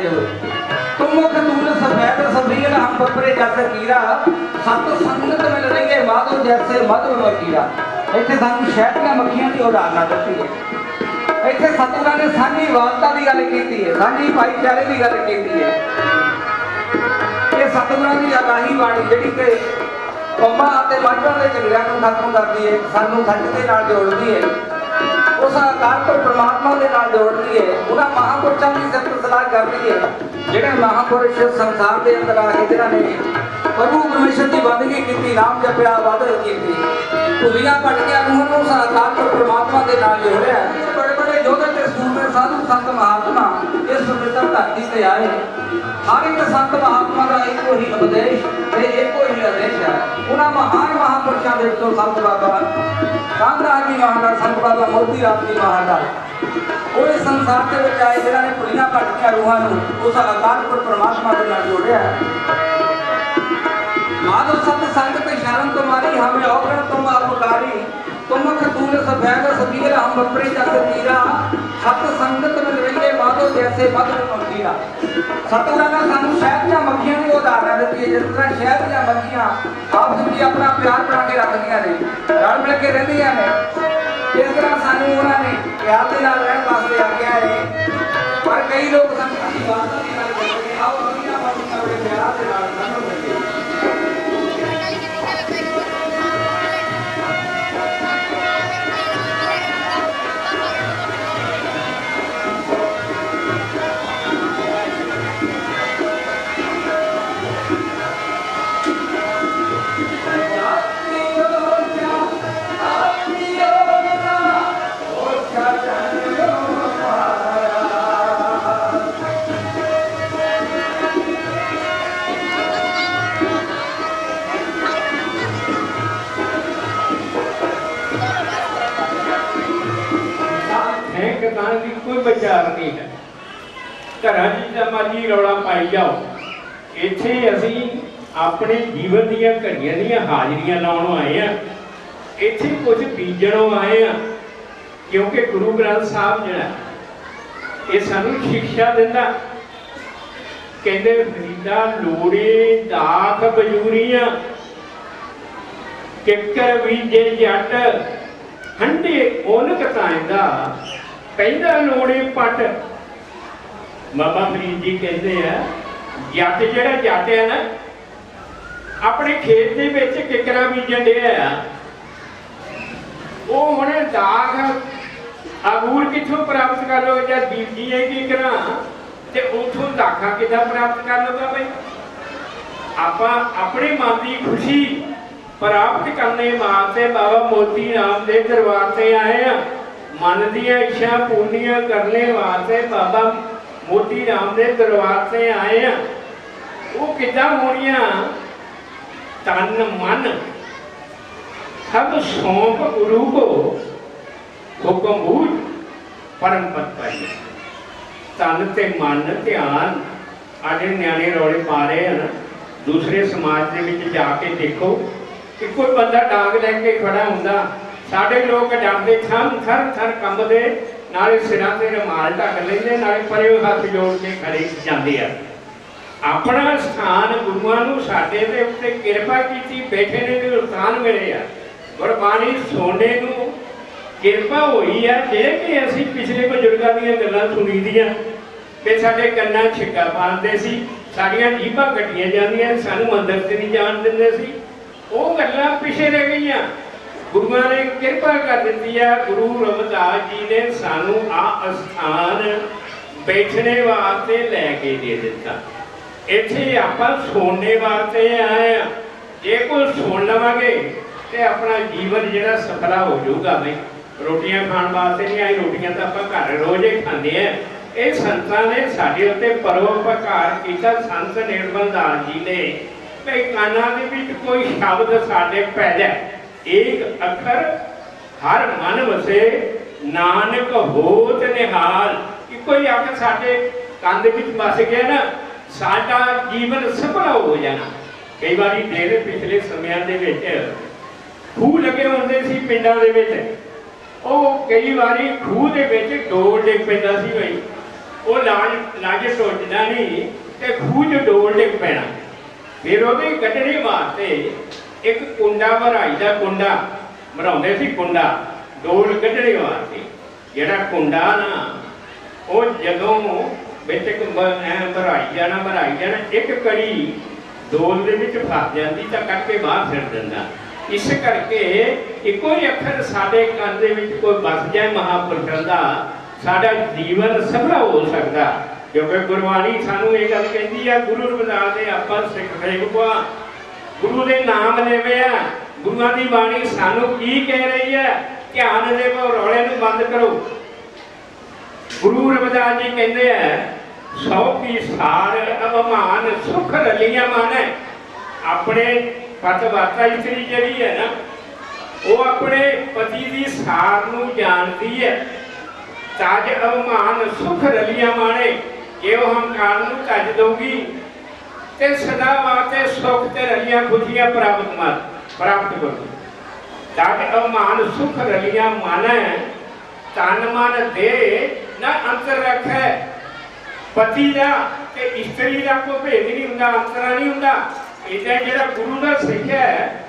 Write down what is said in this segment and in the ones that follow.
करते हुए तुम मुख दूल सफेद सबील हम बपरे जस कीरा सत संगत मिल रही माधो जैसे मधुर मकीरा। इत्थे सानू शहद दी मक्खियां दी उदाहरण दस्सी है। इत्थे सतगुरां ने सांझी वालता की गल कीती है, सांझी भाईचारे की गल कीती है। ये सतगुरां दी अगाही बाणी जिहड़ी कि कौमां अते माਝਾਂ ਦੇ ਝਗੜਿਆਂ ਨੂੰ खत्म करती है, सानू सच दे नाल जोड़दी है, उस आकार को परमात्मा के नाल जोड़ती है। उन्हां महापुरुषों की सिफत सलाह करती है जिहड़े महापुरुष संसार के अंदर आके जिन्होंने प्रभु परमेश्वर की बंदगी की, नाम जपया, इबादत की, भुलियां भटकियां रूहां उस आकार को परमात्मा के नाल जोड़िया। बड़े बड़े योधे ते सूरमे साधु संत महात्मा इस पवित्र धरती से आए। हर एक संत महात्मा का एको ही उपदेश ते एको ही आदेश है। उन्हां महान महापुरुषों के विचों संत बाबा कांगराज जी महाराज, संत बाबा मोती राम जी महाराज वो इस संसार के विच आए जिन्होंने भुलियां भटकियां रूहां उस आकार को परमात्मा के नाल जोड़िया। माधव सत संगत शरण तुम्हारी हमें औगण तुम अपकारी, तुम खतूल सफेद सबीर हम बपरी जस कीरा सत संगत मिल रही माधो जैसे मधुर मकीरा। सतगुरां ने सानू शहद दी मक्खियां दी उदाहरण दी है। जिस तरह शहद दी मक्खियां आपस में अपना प्यार बना के रखदियां ने, रल मिल के रहंदियां ने, इस तरह सानू उन्होंने प्यार के नाल रहने वास्ते आख्या है। पर कई लोग संगत की बात नहीं करते, आओ दुनिया वाली बड़े प्यार के नाल रहना चाहिए। की कोई विचार नहीं है। घरां जिदा मर्जी रौला पाई जाओ, इत्थे असीं अपने जीवन दीयां घड़ियां दीयां हाजरियां लाउण आए हैं। इत्थे कुछ बीजणों आए हैं, क्योंकि गुरु ग्रंथ साहब जिहड़ा ये सानूं शिक्षा दिंदा। कहंदे फरीदा लोड़े दाख बजूरियां किकर बीजे जट हंडे ओन कताइंदा पहला लोड़े पट। बाबा फरीद जी कहते हैं जट जिहड़ा जट है ना अपने खेत के विच किकरा बीजन दिया, वो हुणे दाग अंगूर कित्थों प्राप्त कर लो, या बीजिए किकरा ते उथों दाखा किद्दां प्राप्त कर लोगा। भाई आपां अपने मन की खुशी प्राप्त करने वास्ते बाबा मोती राम दे दरबार से आए हैं। मन दियां इच्छा पूर्णियां करने वास्ते बाबा मोती राम दे दरबार से आए हैं। वो किद्दां होणियां, तन मन सब सौंप गुरु को हुक्म बूझ परम पद पाइए। तन ते मन ध्यान आदे न्याणे रौले पा रहे हैं। दूसरे समाज के विच जाके देखो कि कोई बंदा डांग लैके खड़ा हुंदा, साडे लोग डरदे थर थर थर कंबदे, नाले सिरां ते रुमाल ढक लैंदे, नाले परे हथ जोड़ के खड़े जांदे आ। अपना स्थान गुरुआं नूं साडे दे उत्ते किरपा कीती, बैठे ने ते स्थान मिले आ। गुरबाणी सोने नूं किरपा होई है जे कि असीं पिछले बजुर्गां दीयां गल्लां सुणी दीआं ते साडे कंनां छिक्का पांदे सी, साडीआं जीभां कट्टियां जांदियां, सानूं मंदर ते नहीं जाण दिंदे सी। वो गल्लां पिछे रह गईयां। गुरुआं ने किरपा कर दी है। गुरु रविदास जी ने सानू आ स्थान बैठने वास्ते लैके दे दिता। इत्थे आपां सुनने वास्ते आए हैं। जे कोई सुन लवांगे तो अपना जीवन जिहड़ा सफला हो जाऊगा। भाई रोटियां खाण वास्ते नहीं आई, रोटियां तो आपां घर रोज ही खांदे हैं। ये संतां ने साडे उत्ते परोपकार कीता। संत निर्मलदास जी ने भाई कानां दे विच कोई शब्द साडे पै जाए, एक अखर हर मन वसे नानक होत निहाल, कि कोई आके साडे कंध विच बस गया ना, साडा जीवन सफल हो जाना। कई बार डेरे पिछले समयां दे विच खूह लगे होंदे सी पिंडां दे विच, ਉਹ ਕਈ ਵਾਰੀ ਖੂਹ ਦੇ ਵਿੱਚ ਡੋਲ ਡਿੱਗ ਪੈਂਦਾ ਸੀ। ਬਈ ਉਹ ਲਾਜ ਟੁੱਟਦਾ ਨਹੀਂ ਤੇ ਖੂਹ 'ਚ ਡੋਲ ਡਿੱਗ ਪੈਣਾ। ਫਿਰ ਉਹਦੇ ਕੱਢਣੇ ਵਾਸਤੇ ਇੱਕ ਕੁੰਡਾ ਭਰਾਈ ਦਾ ਕੁੰਡਾ ਭਰਾਉਂਦੇ ਸੀ, ਕੁੰਡਾ ਡੋਲ ਕੱਢਣੇ ਵਾਸਤੇ। ਜਿਹੜਾ ਕੁੰਡਾ ਨਾ ਉਹ ਜਦੋਂ ਵਿੱਚ ਭਰਾਈ ਜਾਣਾ ਇੱਕ ਕੜੀ ਡੋਲ ਦੇ ਵਿੱਚ ਫਸ ਜਾਂਦੀ ਤਾਂ ਕੱਢ ਕੇ ਬਾਹਰ ਸਿੱਟ ਦਿੰਦਾ। ਇਸ ਕਰਕੇ ਇੱਕੋ ਹੀ ਅੱਖਰ ਸਾਡੇ ਕੰਨ ਦੇ ਵਿੱਚ ਕੋਈ ਵਸ ਜਾਏ ਮਹਾਂਪੁਰਸ਼ਾਂ ਦਾ, ਸਾਡਾ ਜੀਵਨ ਸਫਲਾ ਹੋ ਸਕਦਾ। ਕਿਉਂਕਿ ਗੁਰਬਾਣੀ ਸਾਨੂੰ ਇਹ ਗੱਲ ਕਹਿੰਦੀ ਆ, ਗੁਰੂ ਰਵਿਦਾਸ ਦੇ ਆਪਾਂ ਸਿੱਖ ਸੇਵਕਾਂ ਗੁਰੂ ਦੇ ਨਾਮ ਲੈਵੇ ਆ। ਗੁਰੂਆਂ ਦੀ ਬਾਣੀ ਸਾਨੂੰ ਕੀ ਕਹਿ ਰਹੀ ਹੈ? ਧਿਆਨ ਦੇਵੋ, ਰੌਲੇ ਨੂੰ ਬੰਦ ਕਰੋ। ਗੁਰੂ ਰਵਿਦਾਸ ਜੀ ਕਹਿੰਦੇ ਆ, ਸੌ ਕੀ ਸਾਰ ਅਭਮਾਨ ਸੁਖ ਰਲੀਆਂ ਮਾਨੈ। ਆਪਣੇ ਪਤਵਰਤਾ ਇਸਤਰੀ ਜਿਹੜੀ ਹੈ ਨਾ, ਉਹ ਆਪਣੇ ਪਤੀ ਦੀ ਸਾਰ ਨੂੰ ਜਾਣਦੀ ਹੈ। ਤਜ ਅਭਮਾਨ ਸੁਖ ਰਲੀਆਂ ਮਾਣੇ, ਜੇ ਉਹ ਹੰਕਾਰ ਨੂੰ ਤਜ ਦਊਗੀ ਤੇ ਸਦਾ ਵਾਸਤੇ ਸੁਖ ਤੇ ਰਲੀਆਂ ਖੁਸ਼ੀਆਂ ਪ੍ਰਾਪਤ ਕਰੂਗੀ। ਤਜ ਅਭਮਾਨ ਸੁਖ ਰਲੀਆਂ ਮਾਨੈ, ਤਨ ਮਨ ਦੇ ਨਾ ਅੰਤਰ ਰੱਖੈ। ਪਤੀ ਦਾ ਤੇ ਇਸਤਰੀ ਦਾ ਕੋਈ ਭੇਦ ਨਹੀਂ ਹੁੰਦਾ, ਅੰਤਰਾ ਨਹੀਂ ਹੁੰਦਾ। ਇਹਦਾ ਜਿਹੜਾ ਗੁਰੂ ਦਾ ਸਿੱਖ ਹੈ,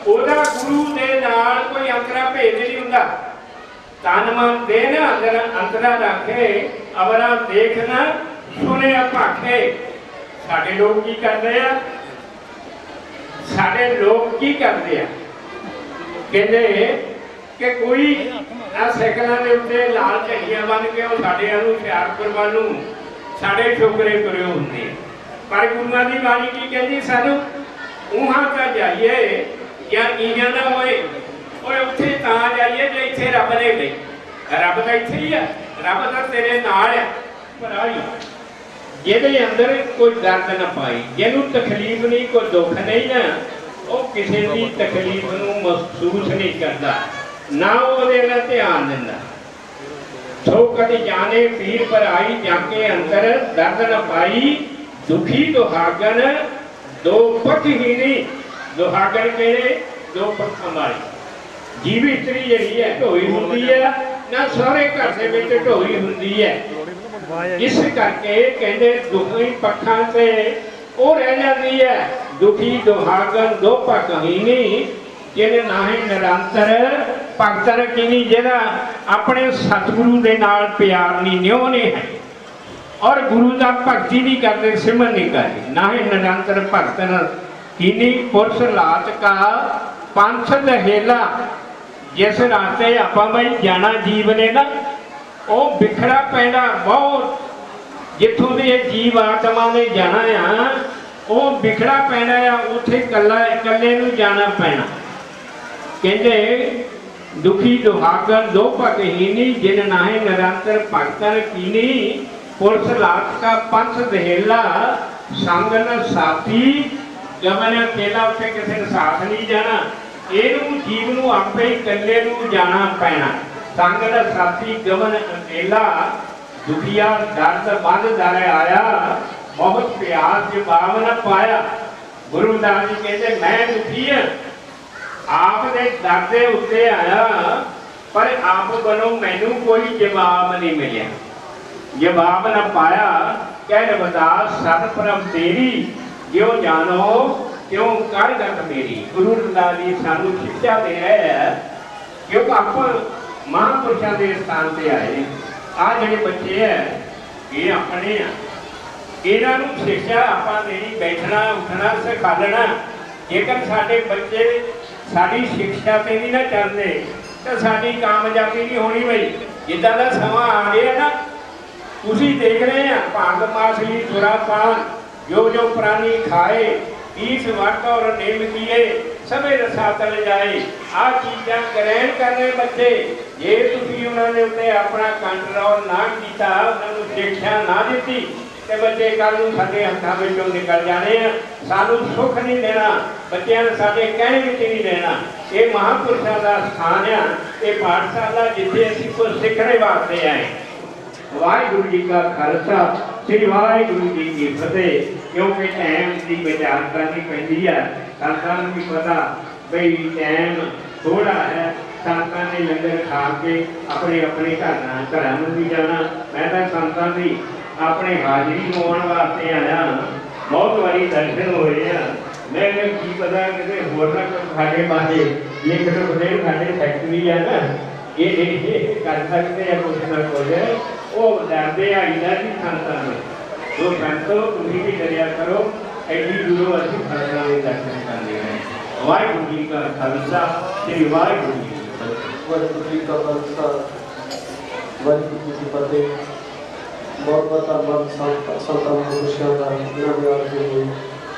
ਉਹਦਾ ਗੁਰੂ ਦੇ ਨਾਲ ਕੋਈ ਅੰਤਰਾ ਭੇਦ ਨਹੀਂ ਹੁੰਦਾ। ਤਨ ਮਨ ਦੇ ਨਾ ਅੰਤਰਾ ਰੱਖੇ, ਅਵਰਾ ਦੇਖਣਾ ਸੁਣੇ ਭਾਖੇ। ਸਾਡੇ ਲੋਕ ਕੀ ਕਰਦੇ ਆ? ਸਾਡੇ ਲੋਕ ਕੀ ਕਰਦੇ ਆ? ਕਹਿੰਦੇ ਕਿ ਕੋਈ ਆ ਸਾਈਕਲਾਂ ਦੇ ਉੱਤੇ ਲਾਲ ਝੰਡੀਆਂ ਬੰਨ ਕੇ ਉਹ ਸਾਡੇ ਨੂੰ ਹੁਸ਼ਿਆਰਪੁਰ ਵੱਲ ਨੂੰ ਸਾਡੇ ਛੋਕਰੇ ਤੁਰੇ ਹੁੰਦੇ। ਪਰ ਗੁਰੂਆਂ ਦੀ ਬਾਣੀ ਕੀ ਕਹਿੰਦੀ? ਸਾਨੂੰ ਉਹਾਂ ਤਾਂ ਜਾਈਏ ਜਾਂ ਇੰਨਾ ਨਾ ਹੋਏ, ਓਏ ਉੱਥੇ ਤਾਂ ਜਾਈਏ ਜੇ ਇੱਥੇ ਰੱਬ ਨੇ ਗਈ। ਰੱਬ ਤਾਂ ਇੱਥੇ ਹੀ ਆ, ਰੱਬ ਤਾਂ ਤੇਰੇ ਨਾਲ ਆ। ਪਰ ਆਈ ਜਿਹਦੇ ਅੰਦਰ ਕੋਈ ਦਰਦ ਨਾ ਪਾਈ, ਜਿਹਨੂੰ ਤਕਲੀਫ ਨਹੀਂ, ਕੋਈ ਦੁੱਖ ਨਹੀਂ ਨਾ, ਉਹ ਕਿਸੇ ਦੀ ਤਕਲੀਫ ਨੂੰ ਮਹਿਸੂਸ ਨਹੀਂ ਕਰਦਾ, ਨਾ ਉਹਦੇ ਨਾਲ ਧਿਆਨ ਦਿੰਦਾ। ਸੋ ਕਦੇ ਜਾਣੇ ਪੀਰ ਪਰ ਆਈ, ਜਾ ਕੇ ਅੰਦਰ ਦਰਦ ਨਾ ਪਾਈ। ਦੁਖੀ ਦੁਹਾਗਨ ਦੋ ਪੱਖ ਹੀ ਨਹੀਂ। ਦੁਹਾਗਨ ਕਿਹੜੇ? ਦੋ ਪੱਖਾਂ ਵਾਲੀ। ਜੀਵ ਇਸਤਰੀ ਜਿਹੜੀ ਹੈ ਢੋਈ ਹੁੰਦੀ ਹੈ ਨਾ, ਸਾਰੇ ਘਰ ਦੇ ਵਿੱਚ ਢੋਈ ਹੁੰਦੀ ਹੈ। ਇਸ ਕਰਕੇ ਕਹਿੰਦੇ ਦੁਖੀ ਪੱਖਾਂ ਤੇ ਉਹ ਰਹਿ ਜਾਂਦੀ ਹੈ। ਦੁਖੀ ਦੁਹਾਗਨ ਦੋ ਪੱਖ ਹੀ ਨਹੀਂ, ਜਿਹਨੇ ਨਾਹੀ ਨਿਰੰਤਰ ਭਗਤਨ ਕੀਨੀ, ਜਿਹੜਾ ਆਪਣੇ ਸਤਿਗੁਰੂ ਦੇ ਨਾਲ ਪਿਆਰ ਨਹੀਂ ਨਿਉਣੇ ਹੈ ਔਰ ਗੁਰੂ ਦਾ ਭਗਤੀ ਨਹੀਂ ਕਰਦੇ, ਸਿਮਰਨ ਨਹੀਂ ਕਰਦੇ। ਨਾਹੀ ਨਿਰੰਤਰ ਭਗਤਨ ਕੀਨੀ ਪੁਰਸ਼ ਲਾਤ ਕਾ ਪੰਥ ਦਹੇਲਾ। ਜਿਸ ਰਾਸਤੇ ਆਪਾਂ ਬਈ ਜਾਣਾ ਜੀਵ ਨੇ ਨਾ, ਉਹ ਵਿਖੜਾ ਪੈਣਾ ਬਹੁਤ। ਜਿੱਥੋਂ ਦੇ ਇਹ ਜੀਵ ਆਤਮਾ ਨੇ ਜਾਣਾ ਆ, ਉਹ ਵਿਖੜਾ ਪੈਣਾ ਆ, ਉੱਥੇ ਇਕੱਲੇ ਨੂੰ ਜਾਣਾ ਪੈਣਾ। ਕਹਿੰਦੇ ਦੁਖੀ ਦੁਹਾਗਨ ਦੋ ਭਗਹੀਨੀ, ਜਿਨ ਨਾਹੀ ਨਿਰੰਤਰ ਭਗਤਨ ਕੀਨੀ ਪੁਰਸ਼ ਲਾਤ ਕਾ ਪੰਥ ਦਹੇਲਾ। ਸੰਗ ਨ ਸਾਥੀ ਗਮਨ ਅਕੇਲਾ, ਉੱਥੇ ਕਿਸੇ ਨੇ ਸਾਥ ਨਹੀਂ ਜਾਣਾ। ਇਹਨੂੰ ਜੀਵ ਨੂੰ ਆਪੇ ਇਕੱਲੇ ਨੂੰ ਜਾਣਾ ਪੈਣਾ। ਸੰਗ ਨ ਸਾਥੀ ਗਮਨ ਅਕੇਲਾ, ਦੁਖੀਆ ਦਰਦ ਬੰਦ ਦਰ ਆਇਆ, ਬਹੁਤ ਪਿਆਸ ਜਵਾਬ ਨ ਪਾਇਆ। ਗੁਰੂ ਨਾਨਕ ਜੀ ਕਹਿੰਦੇ ਮੈਂ ਦੁਖੀ ਹਾਂ, ਆਪ ਦੇ ਦਰ ਦੇ ਉੱਤੇ ਆਇਆ, ਪਰ ਆਪ ਵੱਲੋਂ ਮੈਨੂੰ ਕੋਈ ਜਵਾਬ ਨਹੀਂ ਮਿਲਿਆ। ਜਵਾਬ ਨਾ ਪਾਇਆ। ਕਹਿ ਰਵਿਦਾਸ ਸਤ ਪ੍ਰਭ ਤੇਰੀ, ਜਿਉ ਜਾਣੋ ਕਿਉਂ ਕਰ ਗਤ ਮੇਰੀ। ਗੁਰੂ ਰਵਿਦਾਸ ਜੀ ਸਾਨੂੰ ਸਿੱਖਿਆ ਦੇ ਰਹੇ ਹੈ, ਕਿਉਂਕਿ ਆਪਾਂ ਮਹਾਂਪੁਰਸ਼ਾਂ ਦੇ ਸਥਾਨ ਤੇ ਆਏ। ਆ ਜਿਹੜੇ ਬੱਚੇ ਹੈ ਇਹ ਆਪਣੇ ਆ, ਇਹਨਾਂ ਨੂੰ ਸਿੱਖਿਆ ਆਪਾਂ ਦੇਣੀ, ਬੈਠਣਾ ਉੱਠਣਾ ਸਿਖਾਲਣਾ। ਜੇਕਰ ਸਾਡੇ ਬੱਚੇ ਸਾਡੀ ਸਿੱਖਿਆ ਤੇ ਨਹੀਂ ਨਾ ਚੱਲਦੇ ਤਾਂ ਸਾਡੀ ਕਾਮਯਾਬੀ ਨਹੀਂ ਹੋਣੀ। ਬਈ ਜਿੱਦਾਂ ਦਾ ਸਮਾਂ ਆ ਰਿਹਾ ਨਾ, ਤੁਸੀਂ ਦੇਖ ਰਹੇ ਆ ਭਾਂਗ ਮਾਸਲੀ ਸੁਰਾਪਾਨ, ਜੋ ਜੋ ਪ੍ਰਾਣੀ ਖਾਏ, ਈਸ ਵਟ ਔਰ ਨੇਮ ਕੀਏ, ਸਭੇ ਰਸਾ ਤਲ ਜਾਏ। ਆ ਚੀਜ਼ਾਂ ਗ੍ਰਹਿਣ ਕਰਨੇ ਬੱਚੇ। ਜੇ ਤੁਸੀਂ ਉਹਨਾਂ ਦੇ ਉੱਤੇ ਆਪਣਾ ਕੰਟਰੋਲ ਨਾ ਕੀਤਾ, ਉਹਨਾਂ ਨੂੰ ਸਿੱਖਿਆ ਨਾ ਦਿੱਤੀ, ਤੇ ਬੱਚੇ ਕੱਲ ਨੂੰ ਸਾਡੇ ਹੱਥਾਂ ਵਿੱਚੋਂ ਨਿਕਲ ਜਾਣੇ ਆ। ਸਾਨੂੰ ਸੁੱਖ ਨਹੀਂ ਦੇਣਾ, ਬੱਚਿਆਂ ਨੇ ਸਾਡੇ ਕਹਿਣੇ ਵਿੱਚ ਨਹੀਂ ਰਹਿਣਾ। ਇਹ ਮਹਾਂਪੁਰਸ਼ਾਂ ਦਾ ਸਥਾਨ ਆ, ਇਹ ਪਾਠਸ਼ਾਲਾ ਜਿੱਥੇ ਅਸੀਂ ਕੁਝ ਸਿੱਖਣੇ ਵਾਸਤੇ ਆਏ। ਵਾਹਿਗੁਰੂ ਜੀ ਕਾ ਖਾਲਸਾ, ਸ੍ਰੀ ਵਾਹਿਗੁਰੂ ਜੀ ਕੀ ਫਤਿਹ। ਕਿਉਂਕਿ ਟਾਈਮ ਦੀ ਵਿਚਾਰ ਕਰਨੀ ਪੈਂਦੀ ਹੈ। ਸੰਤਾਂ ਨੂੰ ਵੀ ਪਤਾ ਬਈ ਟਾਈਮ ਥੋੜਾ ਹੈ, ਸੰਤਾਂ ਨੇ ਲੰਗਰ ਖਾ ਕੇ ਆਪਣੇ ਆਪਣੇ ਘਰਾਂ ਨੂੰ ਵੀ ਜਾਣਾ। ਮੈਂ ਤਾਂ ਸੰਤਾਂ ਦੀ ਆਪਣੇ ਹਾਜ਼ਰੀ ਲਵਾਉਣ ਵਾਸਤੇ ਆਇਆ। ਬਹੁਤ ਵਾਰੀ ਦਰਸ਼ਨ ਹੋਏ ਆ। ਮੈਂ ਕੀ ਪਤਾ ਕਿਤੇ ਹੋਰ ਨਾ ਕੋਈ ਸਾਡੇ ਪਾਸੇ ਲਿਖ ਕੇ ਸਾਡੇ ਫੈਕਟਰੀ ਆ ਨਾ ਇਹ ਕਰ ਸਕਦੇ ਆ ਕੁਛ ਨਾ ਕੁਛ। ਉਹ ਡਰਦੇ ਆਈਦਾ ਸੀ ਸੰਤਾਂ ਨੂੰ। ਜੋ ਸੰਤੋ ਤੁਸੀਂ ਵੀ ਕਰਿਆ ਕਰੋ। ਐਡੀ ਦੂਰੋਂ ਅਸੀਂ ਫਲਕਾਂ ਦੇ ਦਰਸ਼ਨ ਕਰਦੇ ਹਾਂ। ਵਾਹਿਗੁਰੂ ਜੀ ਕਾ ਖਾਲਸਾ ਸ੍ਰੀ ਵਾਹਿਗੁਰੂ ਜੀ ਕੀ ਫਤਿਹ। ਵਾਹਿਗੁਰੂ ਜੀ ਕਾ ਖਾਲਸਾ ਵਾਹਿਗੁਰੂ ਜੀ ਕੀ ਫਤਿਹ। ਬਹੁਤ ਬਹੁਤ ਧੰਨਵਾਦ ਸੰਤਾਂ ਨੂੰ ਖੁਸ਼ੀਆਂ ਦਾ ਇਹਨਾਂ ਦੇ ਆਪ ਜੀ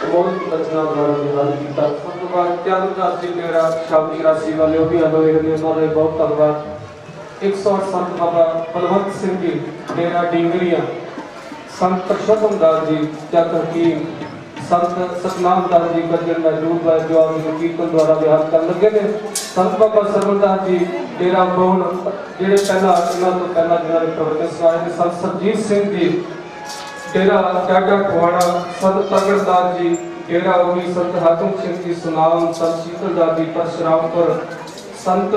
ਬਹੁਤ ਰਚਨਾ ਦੁਆਰਾ ਨਿਹਾਲ ਕੀਤਾ। ਸੰਤਵਾਦ ਤਿਆਗਦਾਸ ਜੀ ਮੇਰਾ ਸ਼ਾਮੀ ਰਾਸ਼ੀ ਵਾਲੇ ਉਹ ਵੀ ਆਏ ਨੇ, ਉਹਨਾਂ ਦਾ ਬਹੁਤ ਧੰਨਵਾਦ। 108 ਸੰਤ ਬਾਬਾ ਬਲਵੰਤ ਸਿੰਘ ਜੀ ਮੇਰਾ ਡਿੰਗਰੀਆ, ਸੰਤ ਪ੍ਰਸ਼ੋਤਮ ਦਾਸ ਜੀ ਚੱਕ ਹਕੀਮ, ਸੰਤ ਸਤਨਾਮ ਦਾਸ ਜੀ ਗੱਜਣ ਮੌਜੂਦ ਹੈ ਜੋ ਆਪ ਜੀ ਕੀਰਤਨ ਦੁਆਰਾ ਵਿਹਾਰ ਕਰਨ ਲੱਗੇ ਨੇ। ਸੰਤ ਬਾਬਾ ਸਰਵਦਾਸ ਜੀ ਡੇਰਾ ਬੋਹਣ ਜਿਹੜੇ ਪਹਿਲਾਂ ਇਹਨਾਂ ਤੋਂ ਪਹਿਲਾਂ ਜਿਹਨਾਂ ਨੇ ਪ੍ਰਵਚਨ ਸੁਣਾਏ ਨੇ। ਸੰਤ ਸਰਜੀਤ ਸਿੰਘ ਜੀ ਡੇਰਾ ਡਾਡਾ ਖਵਾੜਾ, ਸੰਤ ਤਗੜਦਾਸ ਜੀ ਡੇਰਾ ਉਹੀ, ਸੰਤ ਹਾਕਮ ਸਿੰਘ ਜੀ ਸੁਨਾਮ, ਸੰਤ ਸ਼ੀਤਲਦਾਸ ਜੀ ਪਰਸ਼ਰਾਮਪੁਰ, ਸੰਤ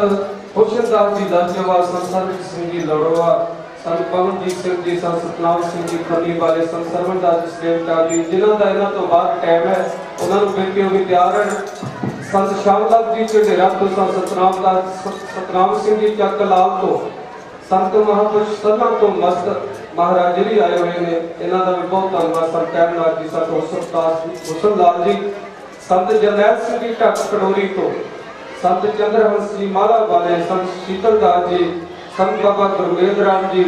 ਹੁਸ਼ਨਦਾਸ ਜੀ ਦਰਜਵਾ, ਸੰਤ ਸਰਬਜੀਤ ਸਿੰਘ ਜੀ ਲੜੋਆ, ਸੰਤ ਪਵਨਜੀਤ ਸਿੰਘ ਜੀ, ਸੰਤ ਸਤਨਾਮ ਸਿੰਘ ਜੀ ਖੰਡੀ ਵਾਲੇ, ਸੰਤ ਸਰਵਣਦਾਸ ਜੀ ਸੇਵਕਾ ਜੀ ਜਿਨ੍ਹਾਂ ਦਾ ਇਹਨਾਂ ਤੋਂ ਬਾਅਦ ਟਾਈਮ ਹੈ ਉਹਨਾਂ ਨੂੰ ਬੇਨਤੀ ਹੋ ਵੀ ਤਿਆਰ ਹਨ। ਸੰਤ ਸ਼ਾਮਦਾਸ ਜੀ ਝੰਡੇਰਾ ਤੋਂ, ਸੰਤ ਸਤਨਾਮ ਸਿੰਘ ਜੀ ਚੱਕ ਲਾਲ ਤੋਂ, ਸੰਤ ਮਹਾਂਪੁਰਸ਼ ਸਰਨਾ ਤੋਂ ਮਸਤ ਮਹਾਰਾਜ ਜੀ ਆਏ ਹੋਏ ਨੇ, ਇਹਨਾਂ ਦਾ ਵੀ ਬਹੁਤ ਧੰਨਵਾਦ। ਸੰਤ ਕੈਮਨਾਥ ਜੀ, ਸੰਤ ਹੁਸਨ ਲਾਲ ਜੀ, ਸੰਤ ਜਰਨੈਲ ਸਿੰਘ ਜੀ ਢੱਕ ਕਡੋਰੀ ਤੋਂ, ਸੰਤ ਚੰਦਰਹੰਸ ਜੀ ਮਾਲਾ ਵਾਲੇ, ਸੰਤ ਸ਼ੀਤਲਦਾਸ ਜੀ, ਸੰਤ ਬਾਬਾ ਗੁਰਮੇਲ ਰਾਮ ਜੀ,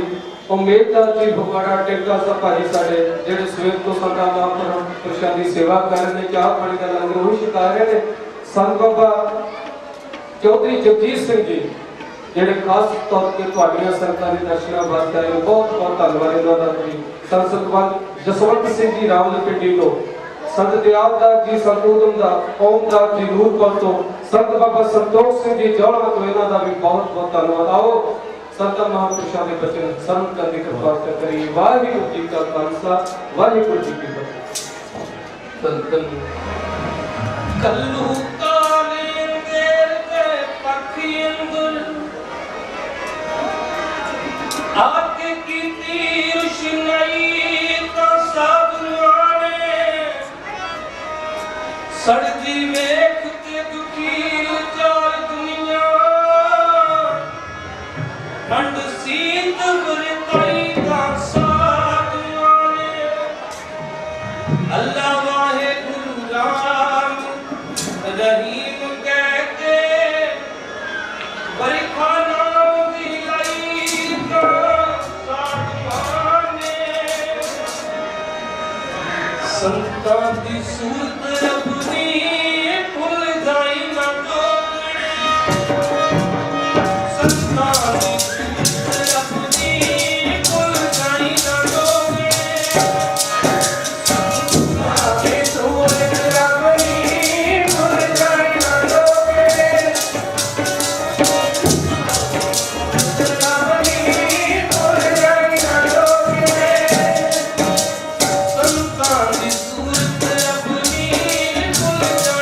ਉਮੇਦਦਾਸ ਜੀ ਫਗਵਾੜਾ ਟੇਕਾ ਸਾਹਿਬ ਭਾਜੀ ਸਾਡੇ ਜਿਹੜੇ ਸਵੇਰ ਤੋਂ ਸੰਤਾਂ ਮਹਾਂਪੁਰਸ਼ਾਂ ਦੀ ਸੇਵਾ ਕਰ ਰਹੇ ਨੇ, ਚਾਹ ਪਾਣੀ ਦਾ ਲੰਗਰ ਉਹ ਛਕਾ ਰਹੇ ਨੇ। ਸੰਤ ਬਾਬਾ ਚੌਧਰੀ ਜਗਜੀਤ ਸਿੰਘ ਜੀ ਜਿਹੜੇ ਖਾਸ ਤੌਰ ਤੇ ਤੁਹਾਡੀਆਂ ਸੰਗਤਾਂ ਦੇ ਦਰਸ਼ਨਾਂ ਵਾਸਤੇ ਆਏ, ਬਹੁਤ ਬਹੁਤ ਧੰਨਵਾਦ ਇਹਨਾਂ ਦਾ ਜੀ। ਸੰਤ ਸਤਵੰਤ ਜਸਵੰਤ ਸਿੰਘ ਜੀ ਰਾਵਲਪਿੰਡੀ ਤੋਂ, ਸੰਤ ਦਿਆਲਦਾਸ ਜੀ ਸੰਤ ਓਮਦਾਸ ਜੀ ਨੂਰਪੁਰ ਤੋਂ, ਸੰਤ ਬਾਬਾ ਸੰਤੋਖ ਸਿੰਘ ਜੀ ਜੌਲਾ ਤੋਂ, ਇਹਨਾਂ ਦਾ ਵੀ ਬਹੁਤ ਬਹੁਤ ਧੰਨਵਾਦ। ਆਓ ਸੰਤਾਂ ਮਹਾਂਪੁਰਸ਼ਾਂ ਦੇ ਬਚਨ ਸਰਵਣ ਕਰਨ ਦੀ ਕਿਰਪਾ ਕਰੀਏ। ਵਾਹਿਗੁਰੂ ਜੀ ਕਾ ਖਾਲਸਾ ਵਾਹਿਗੁਰੂ ਜੀ ਕੀ ਫਤਿਹ। ਸੰਤਨ ਕੱਲੂ ਕਾਲੇ ਦੇਰ ਦੇ ਪੱਖੀ ਅੰਦਰ ਆਕੇ ਕੀਤੀ ਰੁਸ਼ਨਾਈ ਤਾਂ ਸਾਧੂਆਂ ਨੇ ਸੜਦੀ ਵੇਖ ਕੇ ਦੁਖੀ ਚਾਰ ਦੁਨੀਆ ਠੰਡ ਸੀਤ ਵਰਤਾਈ ਤਾਂ ਸਾਧੂਆਂ ਨੇ। ਅੱਲਾ ਵਾਹਿਗੁਰੂ ਰਾਮ ਰਹੀਮ ਕਹਿ ਕੇ ਬਰਖਾ ਨਾਮ ਦੀ ਲਈ ਤਾਂ ਸਾਧੂਆਂ ਨੇ। ਸੰਤਾਂ ਦੀ ਸੂਰਤ ਆਪਣੀ ਭੁੱਲ ਜਾਈ ਨਾ ਟੋਕੜੇ, ਸੰਤਾਂ ਦੀ ਸੂਰਤ ਆਪਣੀ ਭੁੱਲ ਜਾਈ ਨਾ ਟੋਕੜੇ, ਸੰਤਾਂ ਦੀ ਸੂਰਤ ਆਪਣੀ ਭੁੱਲ ਜਾਈ ਨਾ ਟੋਕੜੇ, ਆਪਣੀ ਭੁੱਲ ਜਾਈ ਨਾ ਟੋਕੜੇ, ਸੰਤਾਂ ਦੀ ਸੂਰਤ ਆਪਣੀ ਭੁੱਲ ਜਾਈ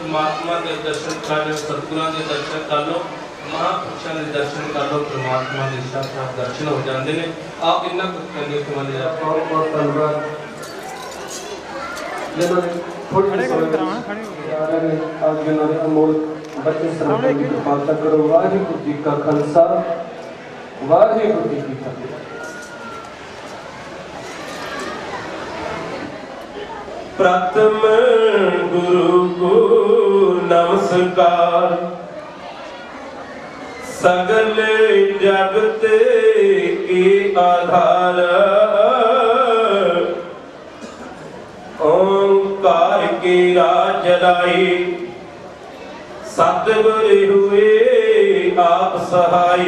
परमात्मा के दर्शन कर लो, सतगुरां के दर्शन कर लो, महापुरुषों के दर्शन कर लो, परमात्मा के साक्षात दर्शन हो जाते हैं। आप इन्ना कुछ करने को मन जाए। बहुत बहुत धन्यवाद। जिन्होंने थोड़ी आज जिन्होंने अनमोल बच्चे श्रवण की कृपा करो। वाहिगुरू जी का खालसा, वाहिगुरू जी की फतेह। प्रथम गुरु को नमस्कार, सगल जगत के आधार। ओंकार के राज जलाए, सतगुर हुए आप सहाय।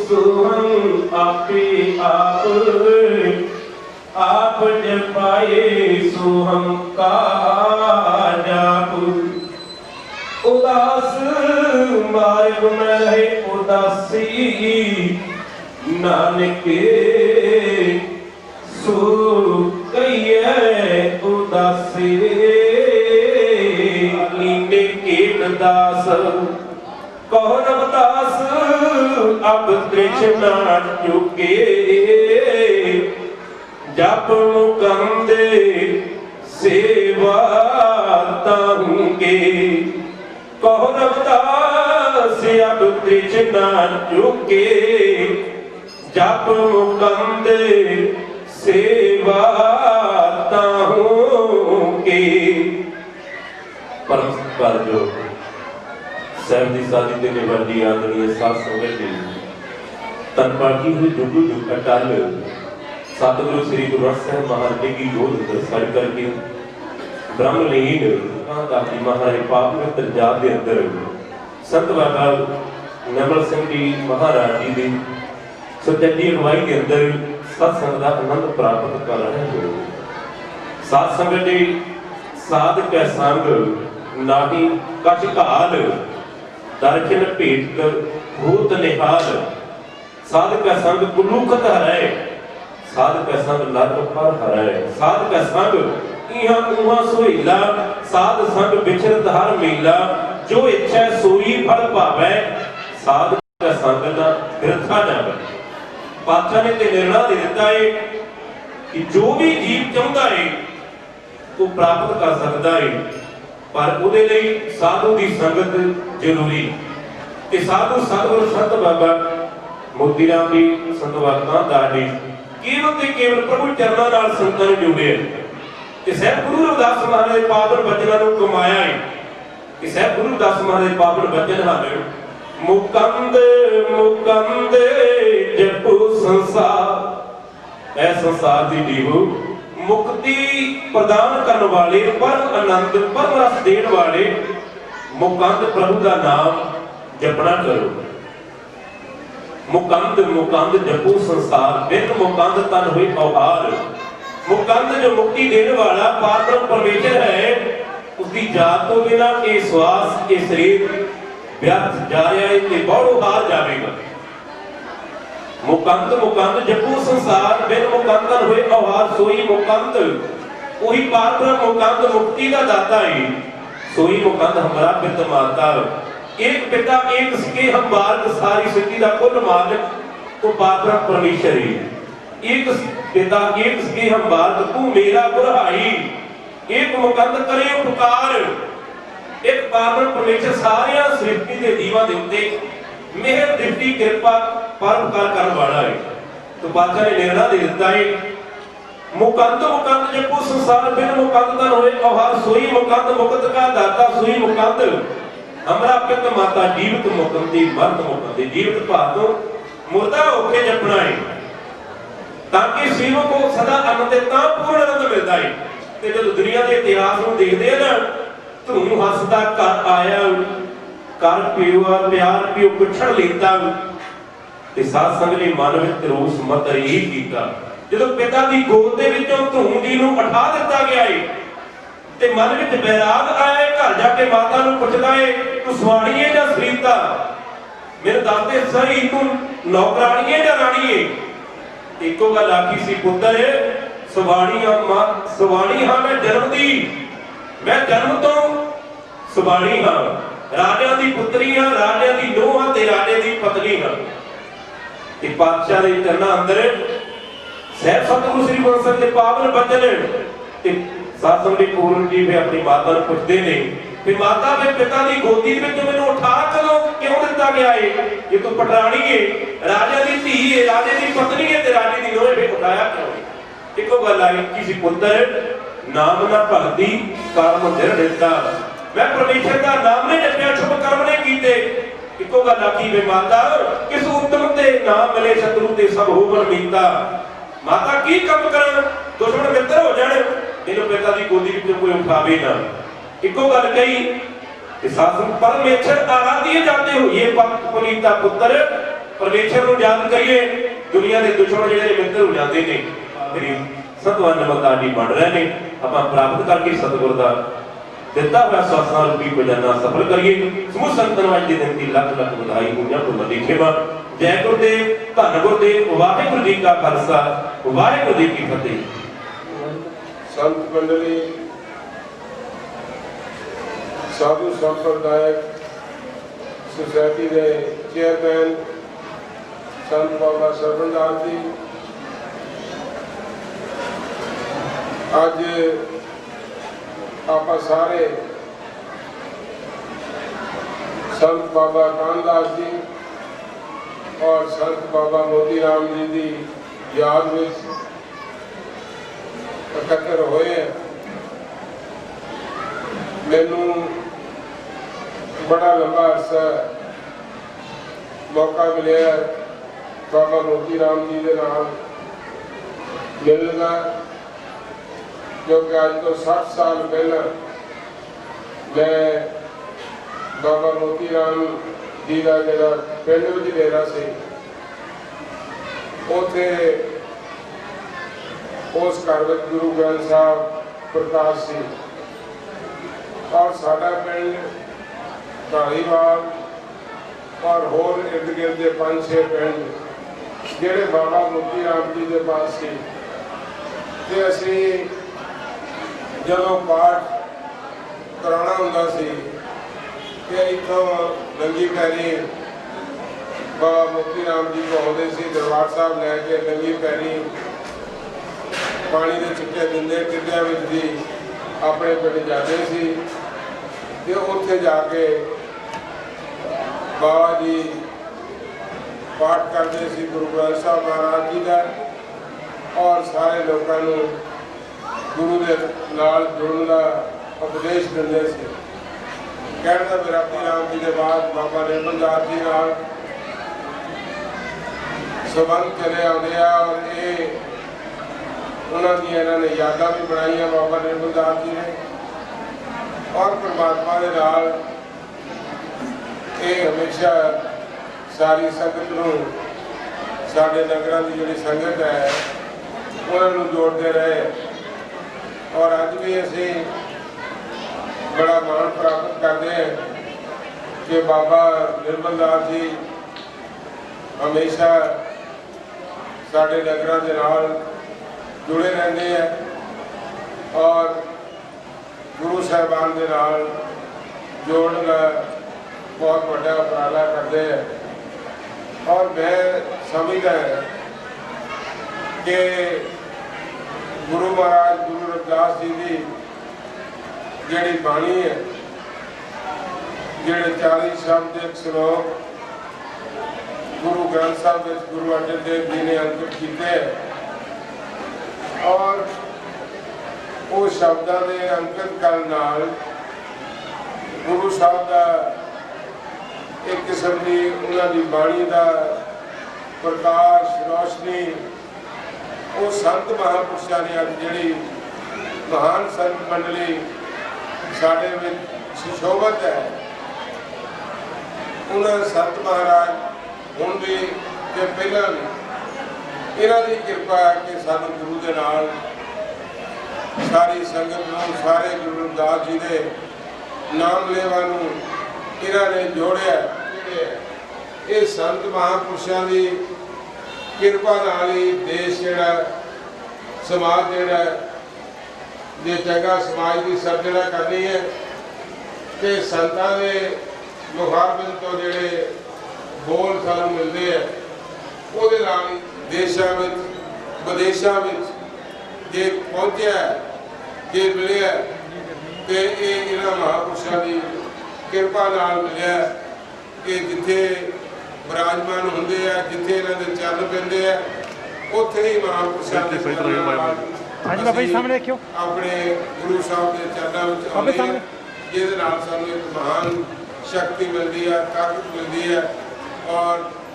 सुहं आपे आप जपाए सुहम का जाप। उदास मार्ग में रहे उदासी, नानक सो कहिए उदासी। लीने के दास कहो नवदास, अब तृष्णा चुके। जप मुकंदे सेवा तांगे, कहो रविदास अब तृष्णा चुके। जप मुकंदे सेवा तांगे। परम सत्कार जो सहब दी सादी ते निवंडी आदरणीय साध संगत जी, तन पाठी हुई जुगु जुग अटल सतगुरु श्री गुरु ग्रंथ साहिब महाराज की गोद दर्शन करके ब्रह्मलीन दादी महाराज पाप पवित्र जात के अंदर संत बाबा निर्मल सिंह जी महाराज जी की सुचजी अगवाई के अंदर सत्संग का आनंद प्राप्त कर रहे हैं। साध संगत जी साध कै संग नाही कछ काल, दर्शन भेट भूत निहाल। साध कै संग गुलूखत हरै, साध का संग नरक पर हरै। साध का संग इहां उहां सोहिला, साध संग बिछरत हर मेला। जो इच्छा सोई फल पावै, साध का संग ना बिरथा जावै। पातशाह ने ते निर्णय दे दिता है कि जो भी जीव चाहता है वो प्राप्त कर सकता है, पर उहदे लई साधु की संगत जरूरी। ते साधु सतगुरु संत बाबा मोती राम जी, संत भगतां दास जी केवल ते केवल प्रभु चरणों नाल संतां नूं जुड़े हैं। कि साहब गुरु रविदास महाराज दे पावन बचनां नूं कमाया है। कि साहब गुरु रविदास महाराज दे पावन बचन ਹਨ, मुकंद मुकंद जपो संसार। ऐ संसार दी जीवो मुक्ति प्रदान करने वाले, परम आनंद परम रस देण वाले मुकंद प्रभु का नाम जपना करो। मुकंद मुकंद जपो संसार, बिन मुकंद तन हुई औहार। मुकंद जो मुक्ति देने वाला पारब्रह्म परमेश्वर है, उसकी जात तो बिना ये श्वास ये शरीर व्यर्थ जा रहा है, ते बहु हार जाएगा। मुकंद मुकंद जपो संसार, बिन मुकंद तन हुई औहार। सोई मुकंद ਉਹੀ ਪਾਰਬ੍ਰਹਮ ਮੁਕੰਦ ਮੁਕਤੀ ਦਾ ਦਾਤਾ ਹੈ। सोई मुकंद हमारा पिता माता, एक पिता एक सके हम बालक, सारी सृष्टि का कुल मालिक तो पारब्रह्म परमेश्वर है। एक पिता एक सके हम बालक, तू मेरा बुरहाई, एक मुकंद करे उपकार। एक पारब्रह्म परमेश्वर सारिया सृष्टि के जीवां दे उत्ते मेहर दृष्टि कृपा परोपकार करने वाला है। तो बादशाह ने निर्णय दे दिता है, मुकंद मुकंद जपो संसार बिन मुकंद तन होए अहार, सोई मुकंद मुकत का दाता, सोई मुकंद हमरा पित माता, जीवित मुकंदी मरत मुकंदी। जीवित भातों मुर्दा होके जपना है ताकि सेवक को सदा आनंद ता पूर्ण आनंद मिलता है। ते जब दुनिया के इतिहास को देखते हैं ना, धूम हसदा कर आया कर पियो प्यार पियो पिछड़ लेता ते साध संग ने मन विच रोस मत यही कीता। ਜਦੋਂ ਪਿਤਾ ਦੀ ਗੋਦ ਦੇ ਵਿੱਚੋਂ ਧੂਮ ਜੀ ਨੂੰ ਉਠਾ ਦਿੱਤਾ ਗਿਆ ਏ ਤੇ ਮਨ ਵਿੱਚ ਬੈਰਾਗ ਆਇਆ ਏ, ਘਰ ਜਾ ਕੇ ਮਾਤਾ ਨੂੰ ਪੁੱਛਦਾ ਏ, ਤੂੰ ਸਵਾਣੀ ਏ ਜਾਂ ਸਰੀਤਾ? ਮੇਰੇ ਦਾਦੇ ਸਹੀ ਤੂੰ ਨੌਕਰਾਣੀ ਏ ਜਾਂ ਰਾਣੀ ਏ? ਇੱਕੋ ਗੱਲ ਆਖੀ ਸੀ, ਪੁੱਤਰ ਸਵਾਣੀ ਹਾਂ ਮੈਂ ਜਨਮ ਦੀ, ਮੈਂ ਜਨਮ ਤੋਂ ਸਵਾਣੀ ਹਾਂ, ਰਾਜਿਆਂ ਦੀ ਪੁੱਤਰੀ ਹਾਂ, ਰਾਜਿਆਂ ਦੀ ਨੂੰਹ ਹਾਂ ਤੇ ਰਾਜੇ ਦੀ ਪਤਨੀ ਹਾਂ। ਤੇ ਪਾਤਸ਼ਾਹ ਦੇ ਚਰਨਾਂ ਅੰਦਰ ਸਹਿਬ ਸਤਿਗੁਰੂ ਸ੍ਰੀ ਗੁਰੂ ਸਾਹਿਬ ਦੇ ਪਾਵਨ ਬਚਨ ਤੇ ਸਾਧ ਸੰਗਤ ਪੂਰਨ ਜੀ ਵੀ ਆਪਣੀ ਮਾਤਾ ਨੂੰ ਪੁੱਛਦੇ ਨੇ ਕਿ ਮਾਤਾ ਵੇ ਪਿਤਾ ਦੀ ਗੋਦੀ ਦੇ ਵਿੱਚ ਮੈਨੂੰ ਉਠਾ ਕਿਉਂ ਦਿੱਤਾ ਗਿਆ ਏ? ਜੇ ਤੂੰ ਪਟਰਾਣੀ ਏ, ਰਾਜਾ ਦੀ ਧੀ ਏ, ਰਾਜੇ ਦੀ ਪਤਨੀ ਏ ਤੇ ਰਾਜੇ ਦੀ ਨੂੰਹ ਏ, ਉਠਾਇਆ ਕਿਉਂ ਏ? ਇੱਕੋ ਗੱਲ ਆਈ ਕਿ ਸੀ, ਪੁੱਤਰ ਨਾਮ ਨਾ ਭਗਤੀ ਕਰਮ ਧਿਰ ਦਿੱਤਾ, ਮੈਂ ਪਰਮੇਸ਼ਰ ਦਾ ਨਾਮ ਨੇ ਜਪਿਆ, ਸ਼ੁਭ ਕਰਮ ਨੇ ਕੀਤੇ। ਇੱਕੋ ਗੱਲ ਆਖੀ ਵੇ ਮਾਤਾ, ਕਿਸ ਉਤਮ ਤੇ ਨਾਮ ਮਿਲੇ ਸ਼ਤਰੂ ਤੇ ਸਭ ਹੋਵਨ ਮੀਤਾ। माता की कम कर दुश्मन मित्र हो जाने, इन्हों पिता की गोदी में कोई उठावे ना। इको गल कही कि शासन परमेश्वर आराध्य जाते हो, ये पुनीता पुत्र परमेश्वर को याद करिए, दुनिया के दुश्मन जिहड़े मित्र हो जाते हैं। मेरी सतवान नमकदारी बन रहे हैं, आप प्राप्त करके सतगुर का दिता हुआ स्वास्थ्य रूपी खजाना सफल करिए। समूह संतन अज के दिन की लख लख बधाई होइयां तो लगी खेवा। जय गुरुदेव, धन गुरुदेव, वाहिगुरू जी का खालसा, वाहिगुरू जी की फतेह। संत मंडली, साधु संप्रदायक सोसाइटी के चेयरमैन संत बाबा सरवणदास जी, अज आप सारे संत बाबा कानदास जी और संत बाबा मोती राम जी की याद में इकट्ठे होए। मैनू बड़ा लंबा अरसा मौका मिले बाबा मोती राम जी के नाम मिलने का, क्योंकि आज तो 60 साल पहला मैं बाबा मोती राम जी का जरा पिंड में डेरा से उथे उस घर में गुरु ग्रंथ साहब प्रकाश से और साडा पिंड धारीवाल और होर इर्द गिर्द के 5-6 पिंड जिहड़े बाबा मोती राम जी के पास से ते असी जदों पाठ कराना हुंदा सी कि इत्थों नंगी पैरी बाबा मोती राम जी को आउंदे सी, दरबार साहब लैके नंगी पैरी पानी के छिट्टे दिंदे, टिड्डियां विच भी अपने पिंड जाते सी ते उत्थे जाके बाबा जी पाठ करते सी गुरु ग्रंथ साहब महाराज जी का और सारे लोगों को गुरु के नाल जुड़न का उपदेश दिंदे सी। कहने का विराती राम जी के बाद बाबा निर्मलदास जी नाल संबंध चले आते हैं और ये उन्होंने इन्होंने यादा भी बनाई बाबा निर्मलदास जी ने और परमात्मा के नाल ये हमेशा सारी संगत नूं साडे नगरां दी जिहड़ी संगत है उन्होंने जोड़ते रहे और अज भी असी बड़ा मान प्राप्त करते हैं कि बाबा निर्मलदास जी हमेशा साडे नगरां दे नाल जुड़े रहते हैं और गुरु साहिबान के नाल जोड़न का बहुत बड़ा उपराला करते हैं। और मैं समझदा है कि गुरु महाराज गुरु रविदास जी की जिहड़ी बाणी है, जिहड़े 40 शब्द एक श्लोक गुरु ग्रंथ साहब में गुरु अर्जन देव जी ने अंकित किए और वो शब्दों के अंकित करने नाल गुरु साहब का एक किस्म की उन्होंने बाणी का प्रकाश रोशनी वो संत महापुरुषों ने अज जी महान संत मंडली साढ़े में सुशोभित है। उन्होंने संत महाराज हुण भी ते पहला भी इन्हां दी कृपा है कि सानू गुरु दे नाल सारी संगत नूं सारे गुरु रविदास जी दे नाम लेवा नूं इन्हां ने जोड़िया। ये संत महापुरुषों की कृपा नाल ही देश जिहड़ा समाज जिहड़ा जे चंगा समाज की सर्जना करनी है कि संतां दे मुखारबिन तो जिहड़े बोल सानू मिलते हैं वो देशों में विदेशों में जे पहुँचा जे मिले तो ये इन्होंने महापुरुषों की कृपा नाल मिले कि जिथे विराजमान होंगे जिथे इन्हों के चरण पेंदे है उत्थे ही महापुरुषों के अपने गुरु साहब के चरणों में जिहदे नाल सानू एक महान शक्ति मिलती है, ताकत मिलती है और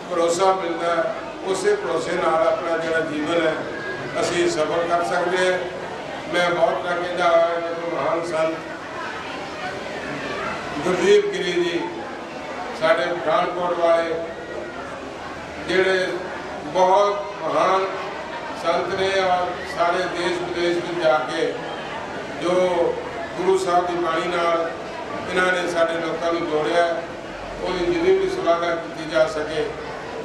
भरोसा मिलता है। उस भरोसे नाल अपना जो जीवन है असी सफल कर सकते हैं। मैं बहुत ना कहता जो महान संत गुरदीप गिरी जी साढ़े पठानकोट वाले जिहड़े बहुत महान संत ने और सारे देश विदेश में जाके जो गुरु साहब की बाणी नाल इन्होंने साढ़े लोगों को जोड़िया वो जितनी भी सलाह की जा सके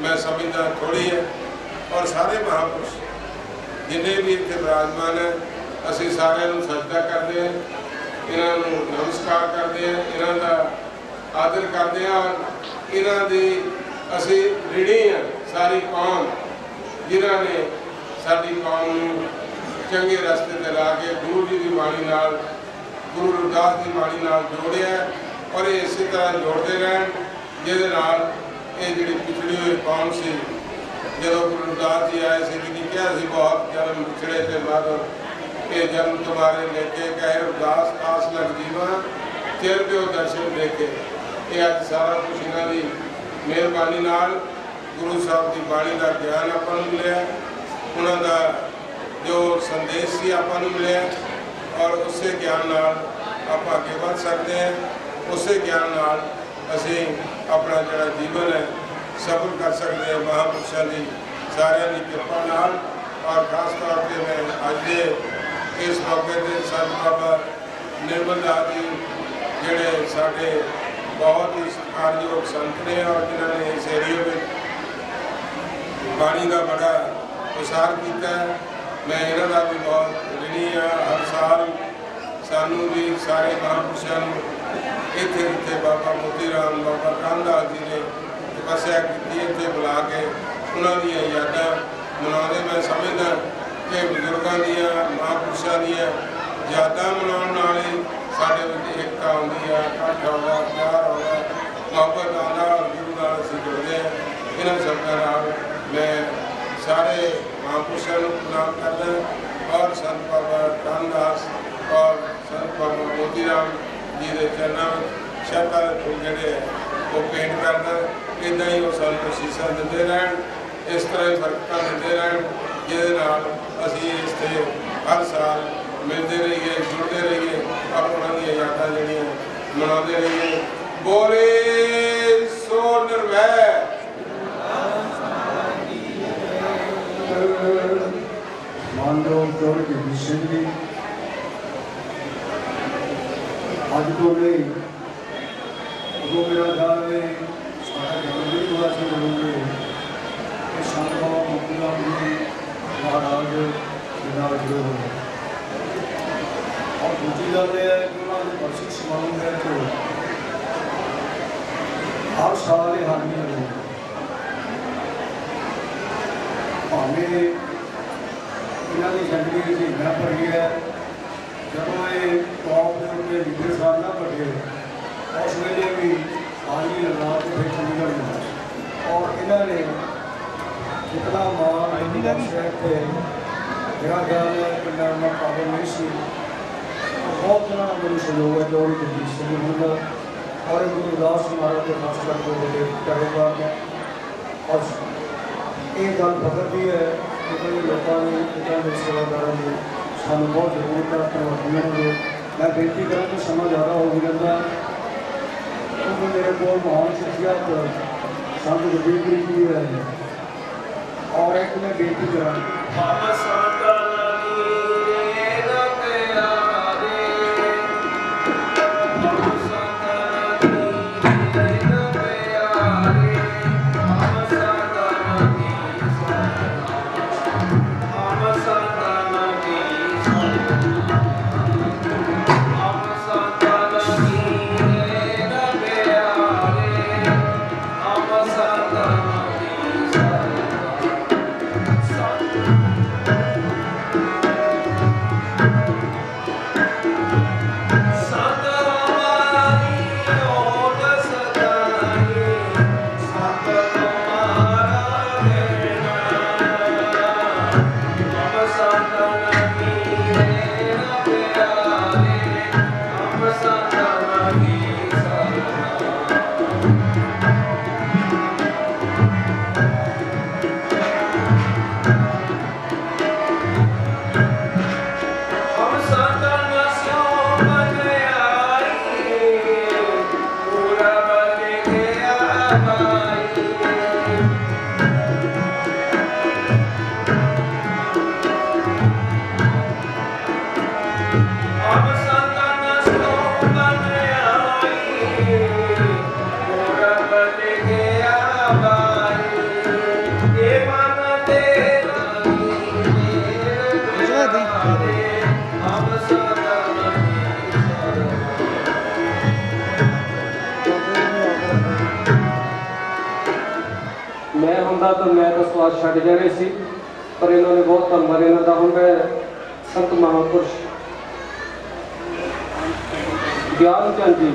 मैं समझदा थोड़ी है। और सारे महापुरुष जिन्हें भी इतने विराजमान है असी सारे सजदा करते हैं, इन्हों नमस्कार करते हैं, इन्हों का आदर करते हैं और इन्हों की असी ऋणी हैं सारी कौम जिन्होंने साड़ी कौम चंगे रस्ते ते ला के गुरु जी की बाणी नाल गुरु रविदास की बाणी नाल जोड़िया और ये इसी तरह जोड़ते रहन जिहदे नाल ये जिहड़ी पिछड़ी हुई कौम सी जो गुरु रविदास जी आए थे कि क्या सी बहुत जन्म पिछड़े थे बाद ये जन्म तुम्हारे लेके कहे रविदास आस लग जीवा चिर प्यो दर्शन देके ये अज सारा कुछ इन्हों की मेहरबानी नाल गुरु साहब की बाणी का ज्ञान आपां नूं मिलिया, उन्हों का जो संदेश सी आपां नूं मिलिया और उस ज्ञान नाल आप आगे बढ़ सकते हैं। उस ज्ञान नाल असी अपना जो जीवन है सफल कर सकते हैं महापुरुषों की सारे की कृपा नाल। और खास तौर पर मैं अज के इस मौके पर संत बाबा निर्मल दास जी जोड़े साढ़े बहुत ही सत्कारयोग संत ने और जिन्होंने इस एरिए में बाणी का बड़ा प्रसार किया है। मैं इन्हों का भी बहुत ऋणी हाँ। हर साल सानू भी सारे महापुरुषों इतने इतने बाबा मोती राम बाबा कामदास जी ने तपस्या की इतने बुला के उन्होंने यादां मनाते। मैं समझदा कि बजुर्गों दियां महापुरुषों दियां यादां मनाउण नाल ही साडे विच एकता आउंदी है, इकट्ठ आउंदा, प्यार आउंदा, मुहब्बत आउंदा और गुरु नाल असीं जुड़दे हैं। इन्हां शब्दां नाल मैं सारे महापुरुषों को प्रणाम करदा और संत बाबा रामदास और संत बाबा मोती राम जी के चरणों में शरधा फुल जोड़े वो भेंट करदा। इदा ही वो सानू शीशा दिंदे रहन, इस तरह ही बरकतां दिंदे रहन जिहदे नाल असीं इसते हर साल मिलते रहिए, जुड़ते रहिए और उन्होंने यादां जिहड़ियां मनाते रहिए। बोले सो निर्भय मानव चौड़ के विषय में आज तो नहीं वो मेरा ख्याल में वासी होंगे संत बाबा मोती राम जी महाराज और दूसरी गल यह है कि उन्होंने वार्षिक समारोह में हर साल ये हानि लगे भावें इन्हों की जिंदगी महीना भरी है जब ये टॉप के उत्ते लीडर साहब ना बढ़े उस वेले भी हानि लगा के फिर चंडीगढ़ गया और इन्होंने जितना मान शहर थे मेरा ख्याल है पिंडा में काबल नहीं सी बहुत जना मेरे सहयोग है जो जगदीश सिंह होगा और गुरु रविदास महाराज के खास करके मेरे कारोबार में और ये गल फखर की है कि कई लोगों ने इतने सेवादारों ने सानू बहुत जरूरत है धन्यवादियों ने मैं बेनती करूँ कि समा ज़्यादा हो गया क्योंकि मेरे को महान शख्सियत संत गुरदीप गिरी जी है और एक मैं बेनती करा मैं होंदा तो मैं तो स्वाद छड़ जाने सी पर इन्होंने बहुत धन्यवाद इन्हों का हूँ मैं संत महापुरुष ज्ञान चंद जी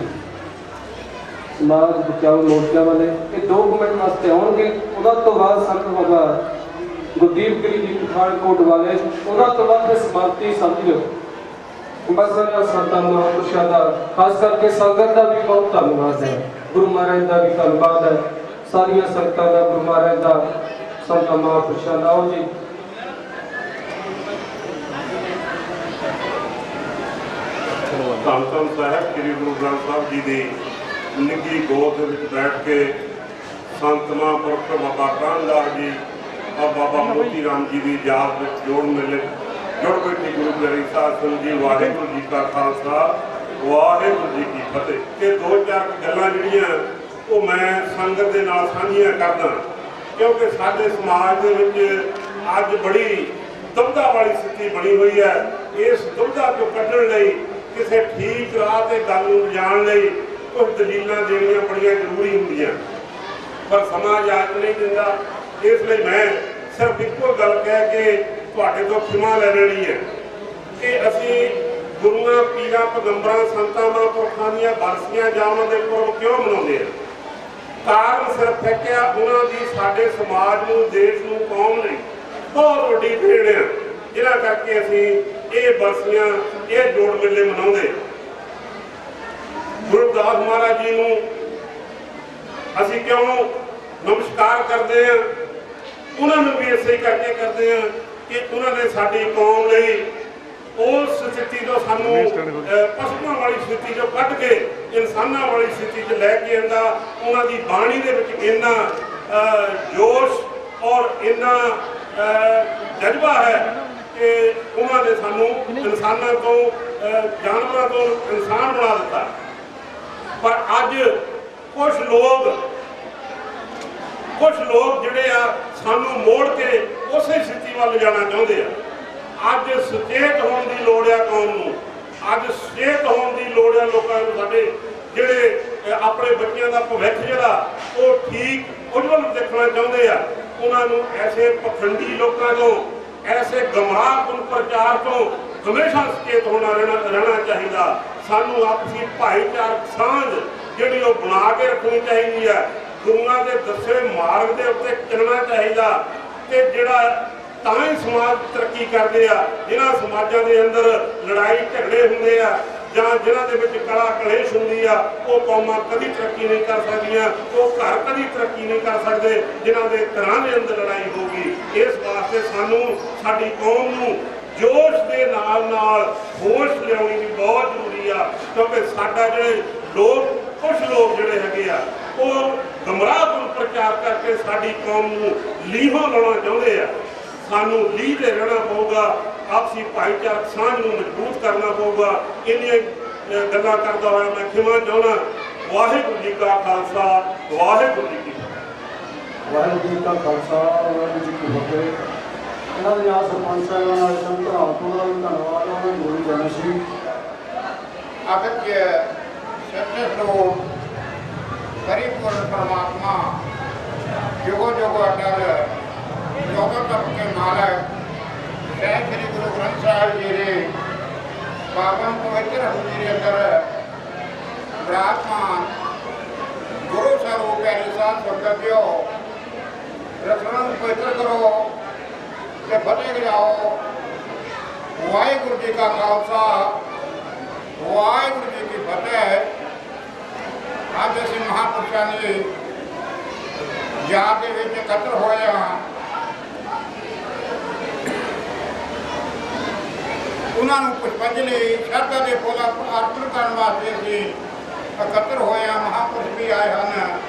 समाज बचाओ मोर्चा वाले ये 2 मिनट वास्ते आउणगे उन्होंने तो बाद संत बाबा गुरदीप गिरी जी पठानकोट वाले उन्होंने तो बाद समाप्ति समझ लो बस संतां महापुरुषों का खास करके संगत का भी बहुत धन्यवाद है गुरु महाराज का भी धन्यवाद है सारिया संगतां का गुरु महाराज का संत महापुरुषों का आओ जी ਧੰਨ ਧੰਨ ਸਾਹਿਬ ਸ੍ਰੀ ਗੁਰੂ ਗ੍ਰੰਥ ਸਾਹਿਬ ਜੀ ਦੀ ਨਿੱਘੀ ਗੋਦ ਵਿੱਚ ਬੈਠ ਕੇ ਸੰਤ ਮਹਾਂਪੁਰਖ ਬਾਬਾ ਕਾਹਨਦਾਸ ਜੀ और बाबा मोती राम जी की याद में जोड़ मेले जुड़ बैठी गुरु प्यारी साध संगत जी वाहिगुरू जी का खालसा वाहिगुरू जी की फतेह। ये 2-4 गल्लां जिहड़ियां वो मैं संगत के नाल साझियां करदा क्योंकि साडे समाज दे विच अज बड़ी दुविधा वाली स्थिति बनी हुई है। इस दुविधा चों कड्ढण लई किसी ठीक राह ते गल नूं लिजाण लई कुछ दलीलां देणियां बड़ियां जरूरी हुंदियां पर समाज आज नहीं दिंदा। इसलिए मैं सिर्फ एको गल कह के तुहाडे तो क्षमा ले लेनी है कि असीं गुरुआं पीरां पैगंबरां संतां महापुरखां दीयां बरसियां जां उन्हां दे पुरब क्यों मनाउंदे आ। कारण सिर्फ है कि उन्हां दी साडे समाज नूं देश नूं कौम लई बहुत वड्डी देण है जिन्हां करके असीं ये बरसियां ये जोड़ मेले मनाउंदे। गुरु रविदास महाराज जी नूं असीं क्यों नमस्कार करते हैं उन्होंने भी इसे करके करते हैं कि उन्होंने साडी कौम लई उस स्थिति तो सानू पशुओं वाली स्थिति चो कढ़ के इंसाना वाली स्थिति च लैके आंदा। उन्हां दी बाणी दे विच इन्ना जोश और इन्ना जज्बा है कि उन्होंने सानू इंसाना तो जानवरों तो इंसान बना दिता। पर अज कुछ लोग जिहड़े आ सानू मोड़ के उस स्थिति वाल जाना चाहते हैं। अज सचेत होने की लोड़ है कौम नूं। ਅੱਜ ਸਿਹਤ ਹੋਣ ਦੀ ਲੋੜ ਹੈ ਲੋਕਾਂ ਨੂੰ। ਸਾਡੇ ਜਿਹੜੇ ਆਪਣੇ ਬੱਚਿਆਂ ਦਾ ਭਵਿੱਖ ਜਿਹੜਾ ਉਹ ਠੀਕ ਉਜਵਲ ਦੇਖਣਾ ਚਾਹੁੰਦੇ ਆ, ਉਹਨਾਂ ਨੂੰ ਐਸੇ ਪਖੰਡੀ ਲੋਕਾਂ ਤੋਂ, ਐਸੇ ਗਮਰਾਹਕੁਨ ਪ੍ਰਚਾਰ ਤੋਂ ਹਮੇਸ਼ਾ ਸੁਚੇਤ ਰਹਿਣਾ ਚਾਹੀਦਾ। ਸਾਨੂੰ ਆਪਸੀ ਭਾਈਚਾਰਕ ਸਾਂਝ ਜਿਹੜੀ ਉਹ ਬਣਾ ਕੇ ਰੱਖਣੀ ਚਾਹੀਦੀ ਹੈ। ਗੁਰੂਆਂ ਦੇ ਦੱਸੇ ਮਾਰਗ ਦੇ ਉੱਤੇ ਚੱਲਣਾ ਚਾਹੀਦਾ। ਤੇ ਜਿਹੜਾ ਤਾਂ ਹੀ ਸਮਾਜ ਤਰੱਕੀ ਕਰਦੇ ਆ ਜਿਨ੍ਹਾਂ ਸਮਾਜਾਂ ਦੇ ਅੰਦਰ ਲੜਾਈ ਝਗੜੇ ਹੁੰਦੇ ਆ ਜਾਂ ਜਿਨ੍ਹਾਂ ਦੇ ਵਿੱਚ ਕਲਾ ਕਲੇਸ਼ ਹੁੰਦੀ ਆ, ਉਹ ਕੌਮਾਂ ਕਦੀ ਤਰੱਕੀ ਨਹੀਂ ਕਰ ਸਕਦੀਆਂ, ਉਹ ਘਰ ਕਦੀ ਤਰੱਕੀ ਨਹੀਂ ਕਰ ਸਕਦੇ ਜਿਨ੍ਹਾਂ ਦੇ ਘਰਾਂ ਦੇ ਅੰਦਰ ਲੜਾਈ ਹੋਊਗੀ। ਇਸ ਵਾਸਤੇ ਸਾਨੂੰ ਸਾਡੀ ਕੌਮ ਨੂੰ ਜੋਸ਼ ਦੇ ਨਾਲ ਹੋਸ਼ ਲਿਆਉਣੀ ਵੀ ਬਹੁਤ ਜ਼ਰੂਰੀ ਆ, ਕਿਉਂਕਿ ਸਾਡਾ ਜਿਹੜੇ ਲੋਕ ਕੁਝ ਲੋਕ ਜਿਹੜੇ ਹੈਗੇ ਆ ਉਹ ਗਮਰਾਹਕੁਨ ਪ੍ਰਚਾਰ ਕਰਕੇ ਸਾਡੀ ਕੌਮ ਨੂੰ ਲੀਹਾਂ ਲਾਉਣਾ ਚਾਹੁੰਦੇ ਆ। ਸਾਨੂੰ ਲੀਹ ਤੇ ਰਹਿਣਾ ਪਊਗਾ, ਆਪਸੀ ਭਾਈਚਾਰਕ ਸਾਂਝ ਨੂੰ ਮਜ਼ਬੂਤ ਕਰਨਾ ਪਊਗਾ। ਇੰਨੀਆਂ ਗੱਲਾਂ ਕਰਦਾ ਹੋਇਆ ਮੈਂ ਖਿਮਾ ਚਾਹੁੰਦਾ। ਵਾਹਿਗੁਰੂ ਜੀ ਕਾ ਖਾਲਸਾ, ਵਾਹਿਗੁਰੂ ਜੀ ਕੀ ਫਤਿਹ। ਵਾਹਿਗੁਰੂ ਜੀ ਕਾ ਖਾਲਸਾ, ਵਾਹਿਗੁਰੂ ਜੀ ਕੀ ਫਤਿਹ। ਇਹਨਾਂ ਦੇ ਨਾਲ ਸਰਪੰਚ ਸਾਹਿਬਾਨ ਨਾਲ ਸੰਤ ਭਰਾਵਾਂ ਦਾ ਵੀ ਧੰਨਵਾਦ। ਉਹਨਾਂ ਨੂੰ ਗੋਲੀ ਜਾਣਾ ਸੀ अगत्य सत्य श्लोक परिपूर्ण परमात्मा युगो युगो अटल योगो तप के मालक शहर श्री गुरु ग्रंथ साहिब जी ने पावन पवित्र हजूरी के अंदर विराजमान गुरु स्वरूप साथ संगतियों रचना पवित्र करो ते फतेह जाओ। वाहिगुरू जी का खालसा, वाहिगुरू जी की फतेह। ਅੱਜ ਅਸੀਂ ਮਹਾਂਪੁਰਸ਼ਾਂ ਦੀ ਯਾਦ ਦੇ ਵਿੱਚ ਇਕੱਤਰ ਹੋਏ ਹਾਂ। ਉਹਨਾਂ ਨੂੰ ਪੁਸ਼ਪਾਂਜਲੀ ਸ਼ਰਧਾ ਦੇ ਫੁੱਲ ਅਰਪਣ ਕਰਨ ਵਾਸਤੇ ਅਸੀਂ ਇਕੱਤਰ ਹੋਏ ਹਾਂ। ਮਹਾਂਪੁਰਸ਼ ਵੀ ਆਏ ਹਨ,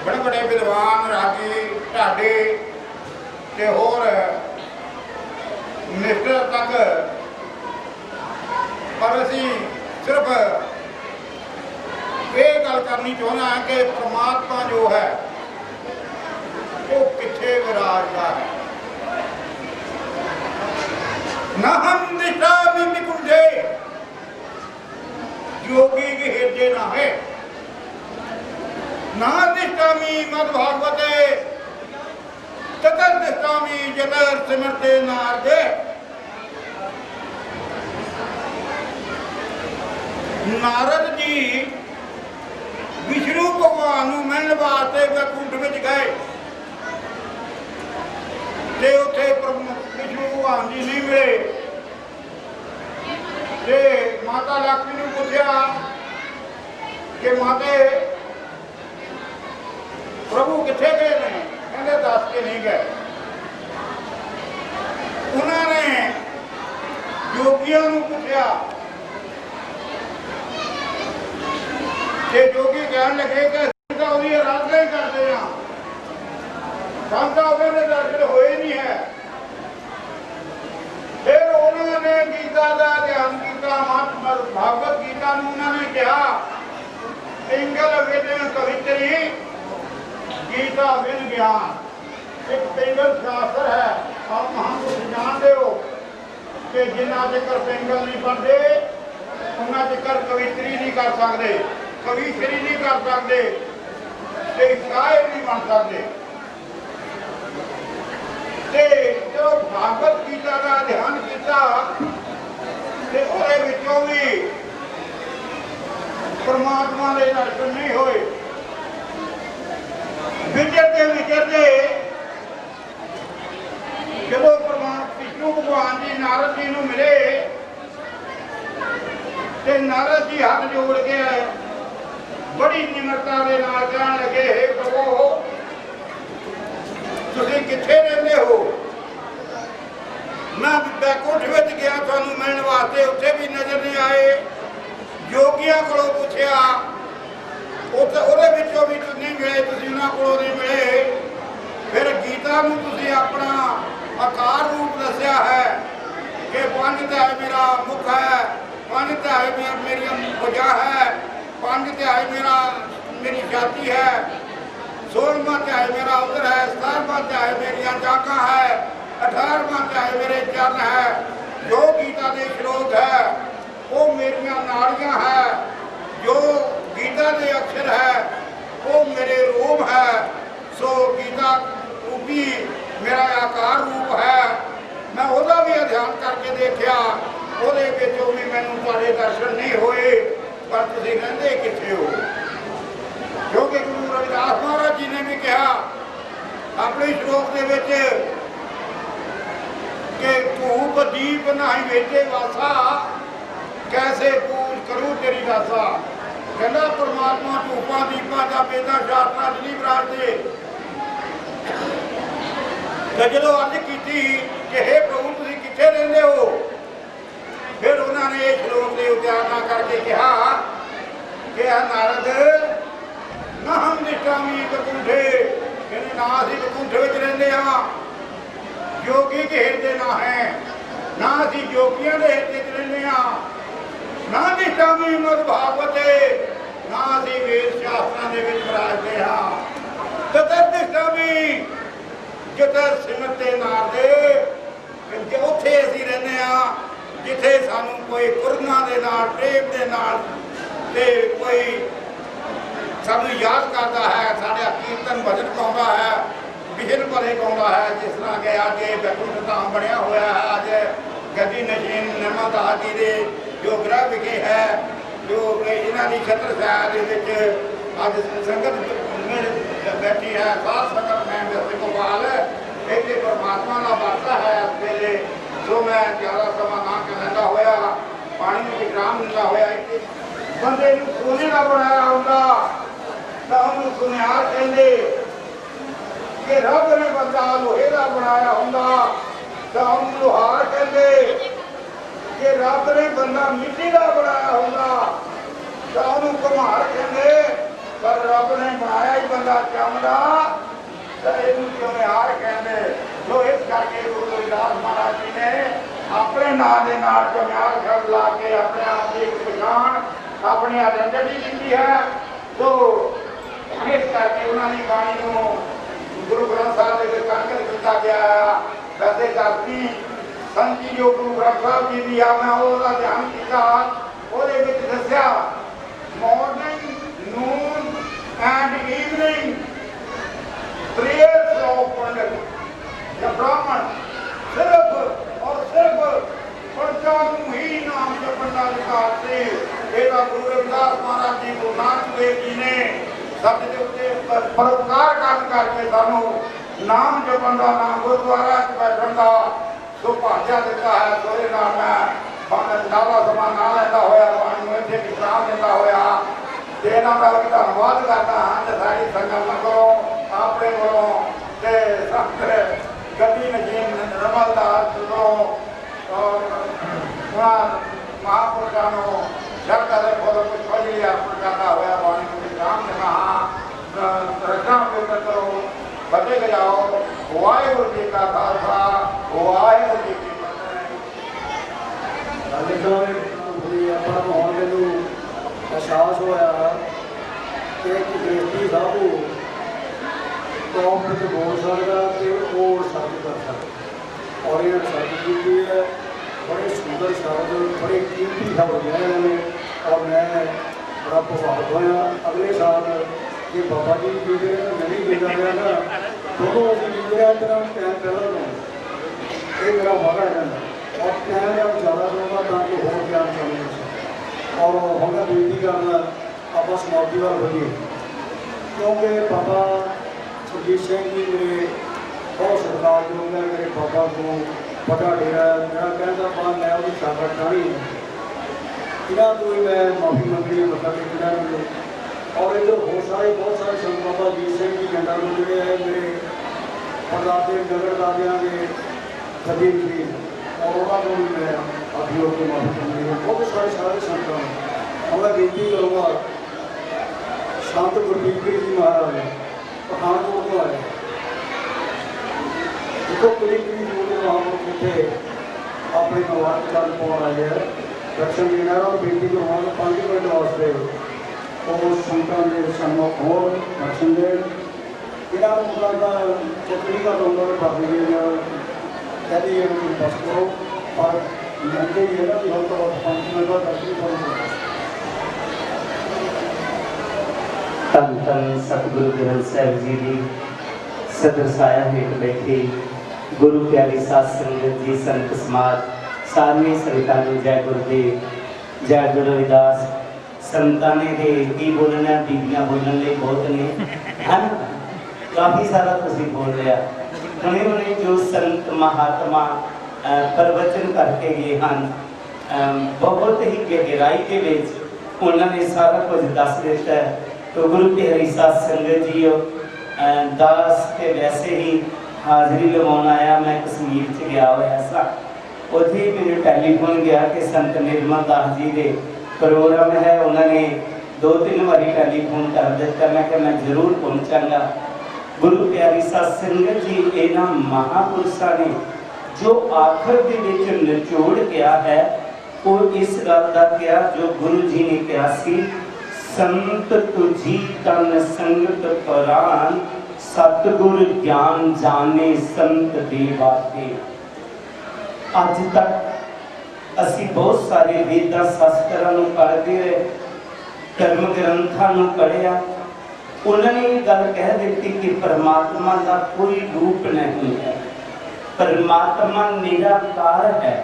ਬੜੇ ਬੜੇ ਵਿਦਵਾਨ, ਰਾਗੀ, ਢਾਡੇ ਤੇ ਹੋਰ ਮਿਸਟਰ ਤੱਕ। ਪਰ ਅਸੀਂ ਸਿਰਫ ਇਹ ਗੱਲ ਕਰਨੀ ਚਾਹੁੰਦਾ ਹਾਂ ਕਿ ਪ੍ਰਮਾਤਮਾ ਜੋ ਹੈ ਉਹ ਕਿੱਥੇ ਵਿਰਾਜਦਾ ਹੈ। ਨਾ ਹਮ ਦਿਸ਼ਾ ਵੀ ਕੁੰਝੇ ਜੋਗੀ ਕੀ ਹਿਰਦੇ ਨਾ ਹੈ, ਨਾ ਦਿਸ਼ਾਮੀ ਮਦ ਭਾਗਵਤੇ ਤਤਰ ਦਿਸ਼ਾਮੀ ਜਦਰ ਸਿਮਰਤੇ ਨਾਰਦੇ। ਨਾਰਦ ਜੀ विष्णु भगवान ਨੂੰ ਮਿਲਣ ਵਾਸਤੇ ਵੈਕੁੰਠ ਵਿੱਚ ਗਏ ਤੇ ਉੱਥੇ ਵਿਸ਼ਨੂੰ ਭਗਵਾਨ ਜੀ ਨਹੀਂ ਮਿਲੇ ਤੇ ਮਾਤਾ ਲక్ష్ਮੀ ਨੂੰ ਪੁੱਛਿਆ ਕਿ ਮਾਤੇ ਪ੍ਰਭੂ ਕਿੱਥੇ ਗਏ ਨੇ? ਕਹਿੰਦੇ ਦੱਸ ਕੇ ਨਹੀਂ ਗਏ। ਉਹਨਾਂ ਨੇ ਯੋਗੀਆਂ ਨੂੰ ਪੁੱਛਿਆ ਤੇ ਜੋਗੀ ਕਹਿਣ ਲੱਗੇ ਕਿ ਅਸੀਂ ਤਾਂ ਉਹਦੀ ਆਰਾਧਨਾ ਹੀ ਕਰਦੇ ਹਾਂ, ਸਾਨੂੰ ਤਾਂ ਉਹਦੇ ਦੇ ਦਰਸ਼ਨ ਹੋਏ ਨਹੀਂ ਹੈ। ਫਿਰ ਉਹਨਾਂ ਨੇ ਗੀਤਾ ਦਾ ਧਿਆਨ ਕੀਤਾ, ਭਾਗਵਤ ਗੀਤਾ ਨੂੰ ਉਹਨਾਂ ਨੇ ਕਿਹਾ ਪਿੰਗਲ ਵਿਦਿਆ ਕਵਿਤਰੀ ਗੀਤਾ ਵਿਦ ਗਿਆਨ। ਇੱਕ ਪਿੰਗਲ ਸ਼ਾਸਤਰ ਹੈ, ਆਪ ਮਹਾਂਪੁਰਸ਼ ਜਾਣਦੇ ਹੋ ਕਿ ਜਿੰਨਾ ਚਿਰ ਪਿੰਗਲ ਨਹੀਂ ਪੜ੍ਹਦੇ ਉਹਨਾਂ ਚਿਰ ਕਵਿਤਰੀ ਨਹੀਂ ਕਰ ਸਕਦੇ, ਕਵੀਸ਼ਰੀ ਨਹੀਂ ਕਰ ਸਕਦੇ ਤੇ ਸ਼ਾਇਰ ਨਹੀਂ ਬਣ ਸਕਦੇ। ਤੇ ਜਦੋਂ ਭਾਗਵਤ ਗੀਤਾ ਦਾ ਅਧਿਐਨ ਕੀਤਾ ਤੇ ਉਹਦੇ ਵਿੱਚੋਂ ਵੀ ਪਰਮਾਤਮਾ ਦੇ ਦਰਸ਼ਨ ਨਹੀਂ ਹੋਏ। ਵਿਚਰਦੇ ਜਦੋਂ ਵਿਸ਼ਨੂੰ ਭਗਵਾਨ ਜੀ ਨਾਰਦ ਜੀ ਨੂੰ ਮਿਲੇ ਤੇ ਨਾਰਦ ਜੀ ਹੱਥ ਜੋੜ ਕੇ ਬੜੀ ਨਿਮਰਤਾ ਦੇ ਨਾਲ ਕਹਿਣ ਲੱਗੇ, ਹੇ ਪ੍ਰਭੂ ਤੁਸੀਂ ਕਿੱਥੇ ਰਹਿੰਦੇ ਹੋ? ਮੈਂ ਬੈਕੁੰਠ ਵਿੱਚ ਗਿਆ ਤੁਹਾਨੂੰ ਮਿਲਣ ਵਾਸਤੇ, ਉੱਥੇ ਵੀ ਨਜ਼ਰ ਨਹੀਂ ਆਏ। ਯੋਗੀਆਂ ਕੋਲੋਂ ਪੁੱਛਿਆ ਉਹਦੇ ਵਿੱਚੋਂ ਵੀ ਤੁਸੀਂ ਨਹੀਂ ਮਿਲੇ, ਤੁਸੀਂ ਉਹਨਾਂ ਕੋਲੋਂ ਨਹੀਂ ਮਿਲੇ। ਫਿਰ ਗੀਤਾ ਨੂੰ ਤੁਸੀਂ ਆਪਣਾ ਆਕਾਰ ਰੂਪ ਦੱਸਿਆ ਹੈ ਕਿ ਪੰਜ ਧਿਆਏ ਮੇਰਾ ਮੁਖ ਹੈ, ਪੰਜ ਧਿਆਏ ਮੇਰੀ ਭੁਜਾ ਹੈ, ਪੰਜ ਧਿਆਏ ਮੇਰੀ ਛਾਤੀ ਹੈ, 16ਵਾਂ ਧਿਆਏ ਮੇਰਾ ਉਦਰ ਹੈ, 17ਵਾਂ ਧਿਆਏ ਮੇਰੀਆਂ ਜਾਗਾਂ ਹੈ, 18ਵਾਂ ਧਿਆਏ ਮੇਰੇ ਚਰਨ ਹੈ। ਜੋ ਗੀਤਾ ਦੇ ਸ਼ਲੋਕ ਹੈ वो मेरिया नाड़ियां है, जो गीता के अक्षर है वो मेरे रूप है। सो गीता रूपी मेरा आकार रूप है। मैं उसका भी अध्ययन करके देखा, वो भी मैनू तुहाडे दर्शन नहीं होए, पर तुसीं रहिंदे कित्थे हो। क्योंकि गुरु रविदास महाराज जी ने भी कहा अपने श्लोक के विच कि धूप दीप नाही वेचे वासा, कैसे पूज करूं तेरी दासा। कहना परमात्मा धूपा दीपा का बेदा शास्त्रा नहीं बराजते। जो अर्ज की कि हे प्रभु तुम कितने रहंदे हो, फिर उन्होंने इस श्लोक की उच्चारणा करके कहा कि नारद न हम निष्ठामी वकुंठे, ना असीं वकुंठे विच रहिंदे हां, योगी के हिरदे ना है, ना असीं योगियां दे हिरदे च रहिंदे हां, ना निष्ठामी मद भागवते, ना असीं वेद शास्त्रां दे विच विराजदे हां। ततर निष्ठामी जिथे सिमरते नार दे, उत्थे असीं रहिंदे हां जिथे सानूं कोई कुरना दे नाल प्रेम दे नाल ते कोई सानूं याद करता है, साडा कीर्तन भजन गाउंदा है, बिजन भरे गाउंदा है। जिस तरह कि अज बैकुंठ धाम बनया होया है, अज गद्दी नशीन निर्मल दास जी दे जो गृह विखे है, जो इन्हां दी छत्र छाया दे विच अज संगत बैठी है, साध संगत में व्यक्ति गोपाल इतने परमात्मा का वारसा है। इस वेले जो मैं ज़्यादा समा ना कहना होया, पानी में विश्राम दिंदा होया, बंदे नूं सोने का बनाया होंदा तां उहनूं सुनिहार कहंदे, कि रब ने बंदा लोहे का बनाया होंदा तां उहनूं लोहार कहंदे, कि रब ने बंदा मिट्टी का बनाया होंदा तां उहनूं कुम्हार कहंदे। पर रब ने बनाया ही बंदा चमड़ा तो इनू चुमिहार कहते। तो इस करके गुरु रविदास महाराज जी ने अपने नाम के नाल चुमिहार शब्द ला के अपने आप की एक पछाण, अपनी आइडेंटिटी दी है। तो इस करके उन्होंने बाणी को गुरु ग्रंथ साहब के अंकित किया गया। वैसे करती संत जी जो गुरु ग्रंथ साहब जी की आ, मैं उसका ध्यान किया, वो दसिया morning noon and evening prayers of Pandit the Brahman सिर्फ और सिर्फ पंचांग ही नाम जपन का अधिकार से एदा गुरु रविदास महाराज जी गुरु नानक देव जी ने सब के उत्ते परोपकार करके सानू नाम जपन का, नाम गुरुद्वारा बैठन का सुभाग्य दिता है। सो ये नाम मैं ज़्यादा समा ना लेता होया, पानी में इतने विश्राम देता होया, इन्हों का भी धन्यवाद करता हाँ। सारी संगत करो अपने को संत गद्दी नजीन निर्मल दास को और महापुरुषों शब्द के फल पुष्पांजलि अर्पण करता हुआ वाणी को विश्राम देना हाँ। रचना पवित्र करो, बचे जाओ। वाहिगुरू जी का खालसा, वाहिगुरू जी की फतेह। एहसास होया कि एक बेटी साहू कौम में बोल सकता तो वो सच कर सकता, और ये सच की है। बड़े सुंदर शब्द, बड़े कीमती शब्द हैं इन्होंने, और मैं बड़ा प्रभावित होया। अगले साल ये बाबा जी जी नहीं मिलता रहा ना, दोनों अभी मिल रहा इतना टाइम पहला तो ये मेरा वादा है। और टाइम जब ज़्यादा दूंगा ताकि होर ज्ञान करने और हम बेनती करना आप समाप्ति वाल बढ़िए, क्योंकि बाबा सुरजीत सिंह जी मेरे बहुत सत्कार योग है। मेरे बाबा को बड़ा डेरा मेरा कहना बाद मैं वो शाखा टाणी इन्हों तो ही मैं माफ़ी मंगनी मत्था टेकना। और इधर हो सारे बहुत सारे संत बाबा जीत सिंह जी गंडा को जोड़े है, मेरे परदादे नगर दादियाँ के कभी भी, और उन्होंने भी मैं अभियोग की माफ़ी मंगनी है। बहुत सारे संतों और मैं बेनती करूँगा, संत गुरमीत जी महाराज पठानकोट को आए, देखो कड़ी दूर महापुरुष थे अपने नवाज चल पाने आए है दर्शन देना। और बेनती करूँगा 5 मिनट वास्ते वो संतों के सन्मुख हो दर्शन देन। इन्होंने मुकाबला चटनी का डोंगर कर लीजिए, कहती है बस करो। और जानते ही है ना कि हम तो 5 मिनट बाद दर्शन करेंगे। धन धन सतगुरु ग्रंथ साहिब जी की सदर साया हेठ बैठे गुरु प्यारी साध संगत जी, संत समाज, सारी संगतां नूं जय गुरुदेव, जय गुरु रविदास। संतां ने दे की बोलना, बीबियां बोलने लई बहुत ने, है ना? काफ़ी सारा तुसीं बोल लिया। हुणे हुणे जो संत महात्मा प्रवचन करके गए हैं, बहुत ही गहराई के विच उन्होंने सारा कुछ दस दिता है। तो गुरु प्यारी साध संगत जी दास के वैसे ही हाज़री लवाउण आया, मैं कश्मीर च गया होया सा, उत्थे मैंने टैलीफोन गया कि संत निर्मल दास जी के प्रोग्राम है। उन्होंने 2-3 बारी टैलीफोन कर दिता, मैं कि मैं जरूर पहुँचागा। गुरु प्यारी साध संगत जी इन्हां महापुरुषां ने जो आखिर दे विच निचोड़ किया है, वो इस गल दा किया जो गुरु जी ने कहा सी, संत तुझी तन संगत परान, सतगुर ज्ञान जाने संत देवाते। अज तक असी बहुत सारे वेदां शास्त्रां नूं पढ़दे रहे, धर्म ग्रंथां नूं पढ़िया, उन्होंने ये गल कह दी कि परमात्मा का कोई रूप नहीं है, परमात्मा निराकार है,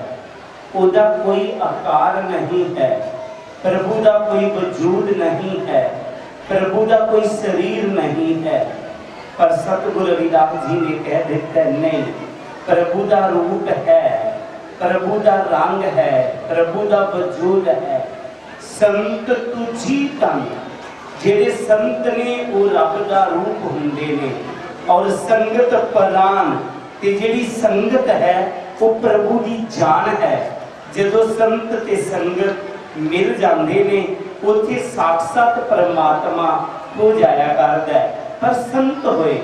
उसका कोई आकार नहीं है, प्रभु का कोई वजूद नहीं है, प्रभु का कोई शरीर नहीं है। पर सतगुरु रविदास जी ने कह दिता नहीं, प्रभु का रूप है, प्रभु का रंग है, प्रभु का वजूद है। संत तुझी तन, जेड़े संत ने वो रब का रूप हुंदे ने, और संगत परान ते जेड़ी संगत है वो प्रभु की जान है। जदों संत ते संगत मिल जाते ने, उत्थे साक्षात परमात्मा हो जाया करता है। पर संत होए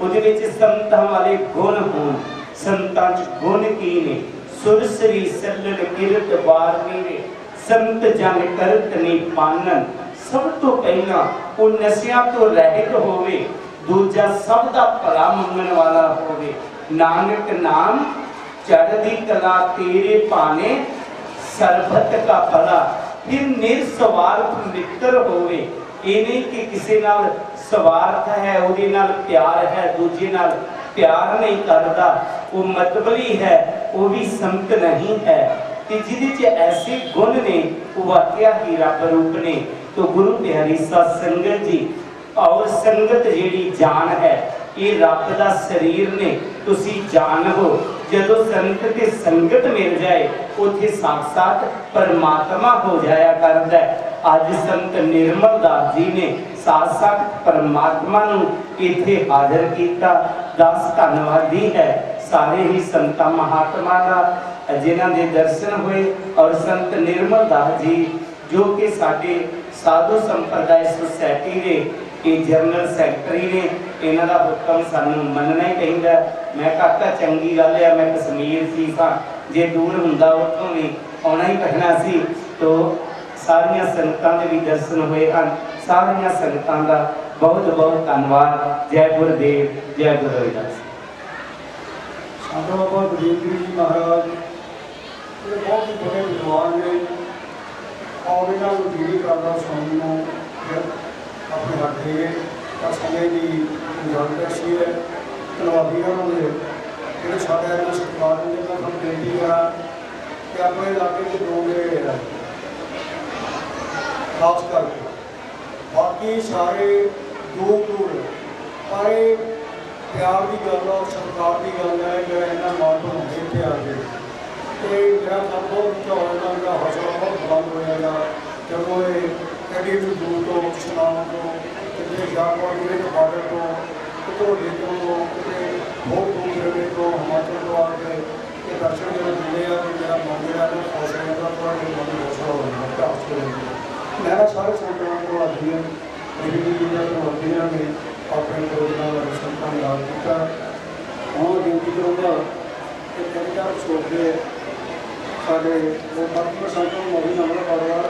उहदे विच संतां वाले गुण होण, संतां च गुण की ने, सुरसरी सरल किरत वारनी ने, संत जन करत नहीं पानन। सब तो पहला वो नशियां तो रहित होवे, दूजा सब दा भला मंगण वाला होवे। नानक नाम चढ़दी कला तेरे पाने, सरबत का भला। फिर निस्वार्थ मित्र होवे, ये नहीं कि किसी नाल स्वार्थ है, उहदे नाल प्यार है, दूजे नाल प्यार नहीं करता, वो मतबली है, वो भी संत नहीं है। कि जिहदे ऐसे गुण ने वो वाकया ही रब रूप ने। तो गुरु प्यारी साध संगत जी और संगत जिहड़ी जान है, ये रब दा शरीर ने, तुसी जान हो। जदों संत ते संगत मिल जाए, उत्थे साक्षात परमात्मा हो जाया करदा है। अज संत निर्मल दास जी ने साक्षात परमात्मा नूं इत्थे हाज़र कीता। दास धन्नवादी है सारे ही संतां महात्मा का जिन्हां दे दर्शन हुए। और संत निर्मल दास जी जो कि साडे साधु संप्रदाय सोसाइटी के ये जनरल सैकटरी ने, इन्हां दा हुक्म सानूं मनना ही चाहिदा। मैं काका चंगी गल है, मैं कश्मीर सी सां, जे दूर हुंदा उत्थों भी आउणा ही पैना सी। तो सारियां संगतां दे भी दर्शन हुए हैं, सारियां संगतां दा बहुत बहुत धन्नवाद। जय गुरुदेव, जय गुरु रविदास। साधु बाबा गुरदेव जी महाराज ये बहुत ही बड़े विद्वान ने, और इन्हों को जीड़ी करना सुनने फिर अपने हट गए। और समय की जानकारी है, धन्यवादी उन्होंने जो साढ़े सरकार ने मैं बेनती करा कि अपने इलाके के लोग जिहड़े खास करके, बाकी सारे दूर दूर, पर प्यार की गल और सरकार की गल है जो इन्होंने मालूम होंगे इतने आ गए। तो मेरा मन बहुत ऊँचा होगा, मेरा हौसला बहुत बुलंद होएगा जब ये एडी दूर तो सुनाम तो कितने जागवाल जिले के बॉर्डर को कितों लेकों को कितने बहुत दूर जिले को हिमाचल को आके ये दर्शन जो मिले हैं कि मेरा मन मेरा हौसला का थोड़ा मन हौसला होगा। मेरा सारे संगठनों को अध्ययन अध्ययन में अपने प्रोग्राम संस्थान याद किया और गिनती करूँगा कि कई बार छोटे साढ़े वो 5% मोदी नंबर परिवार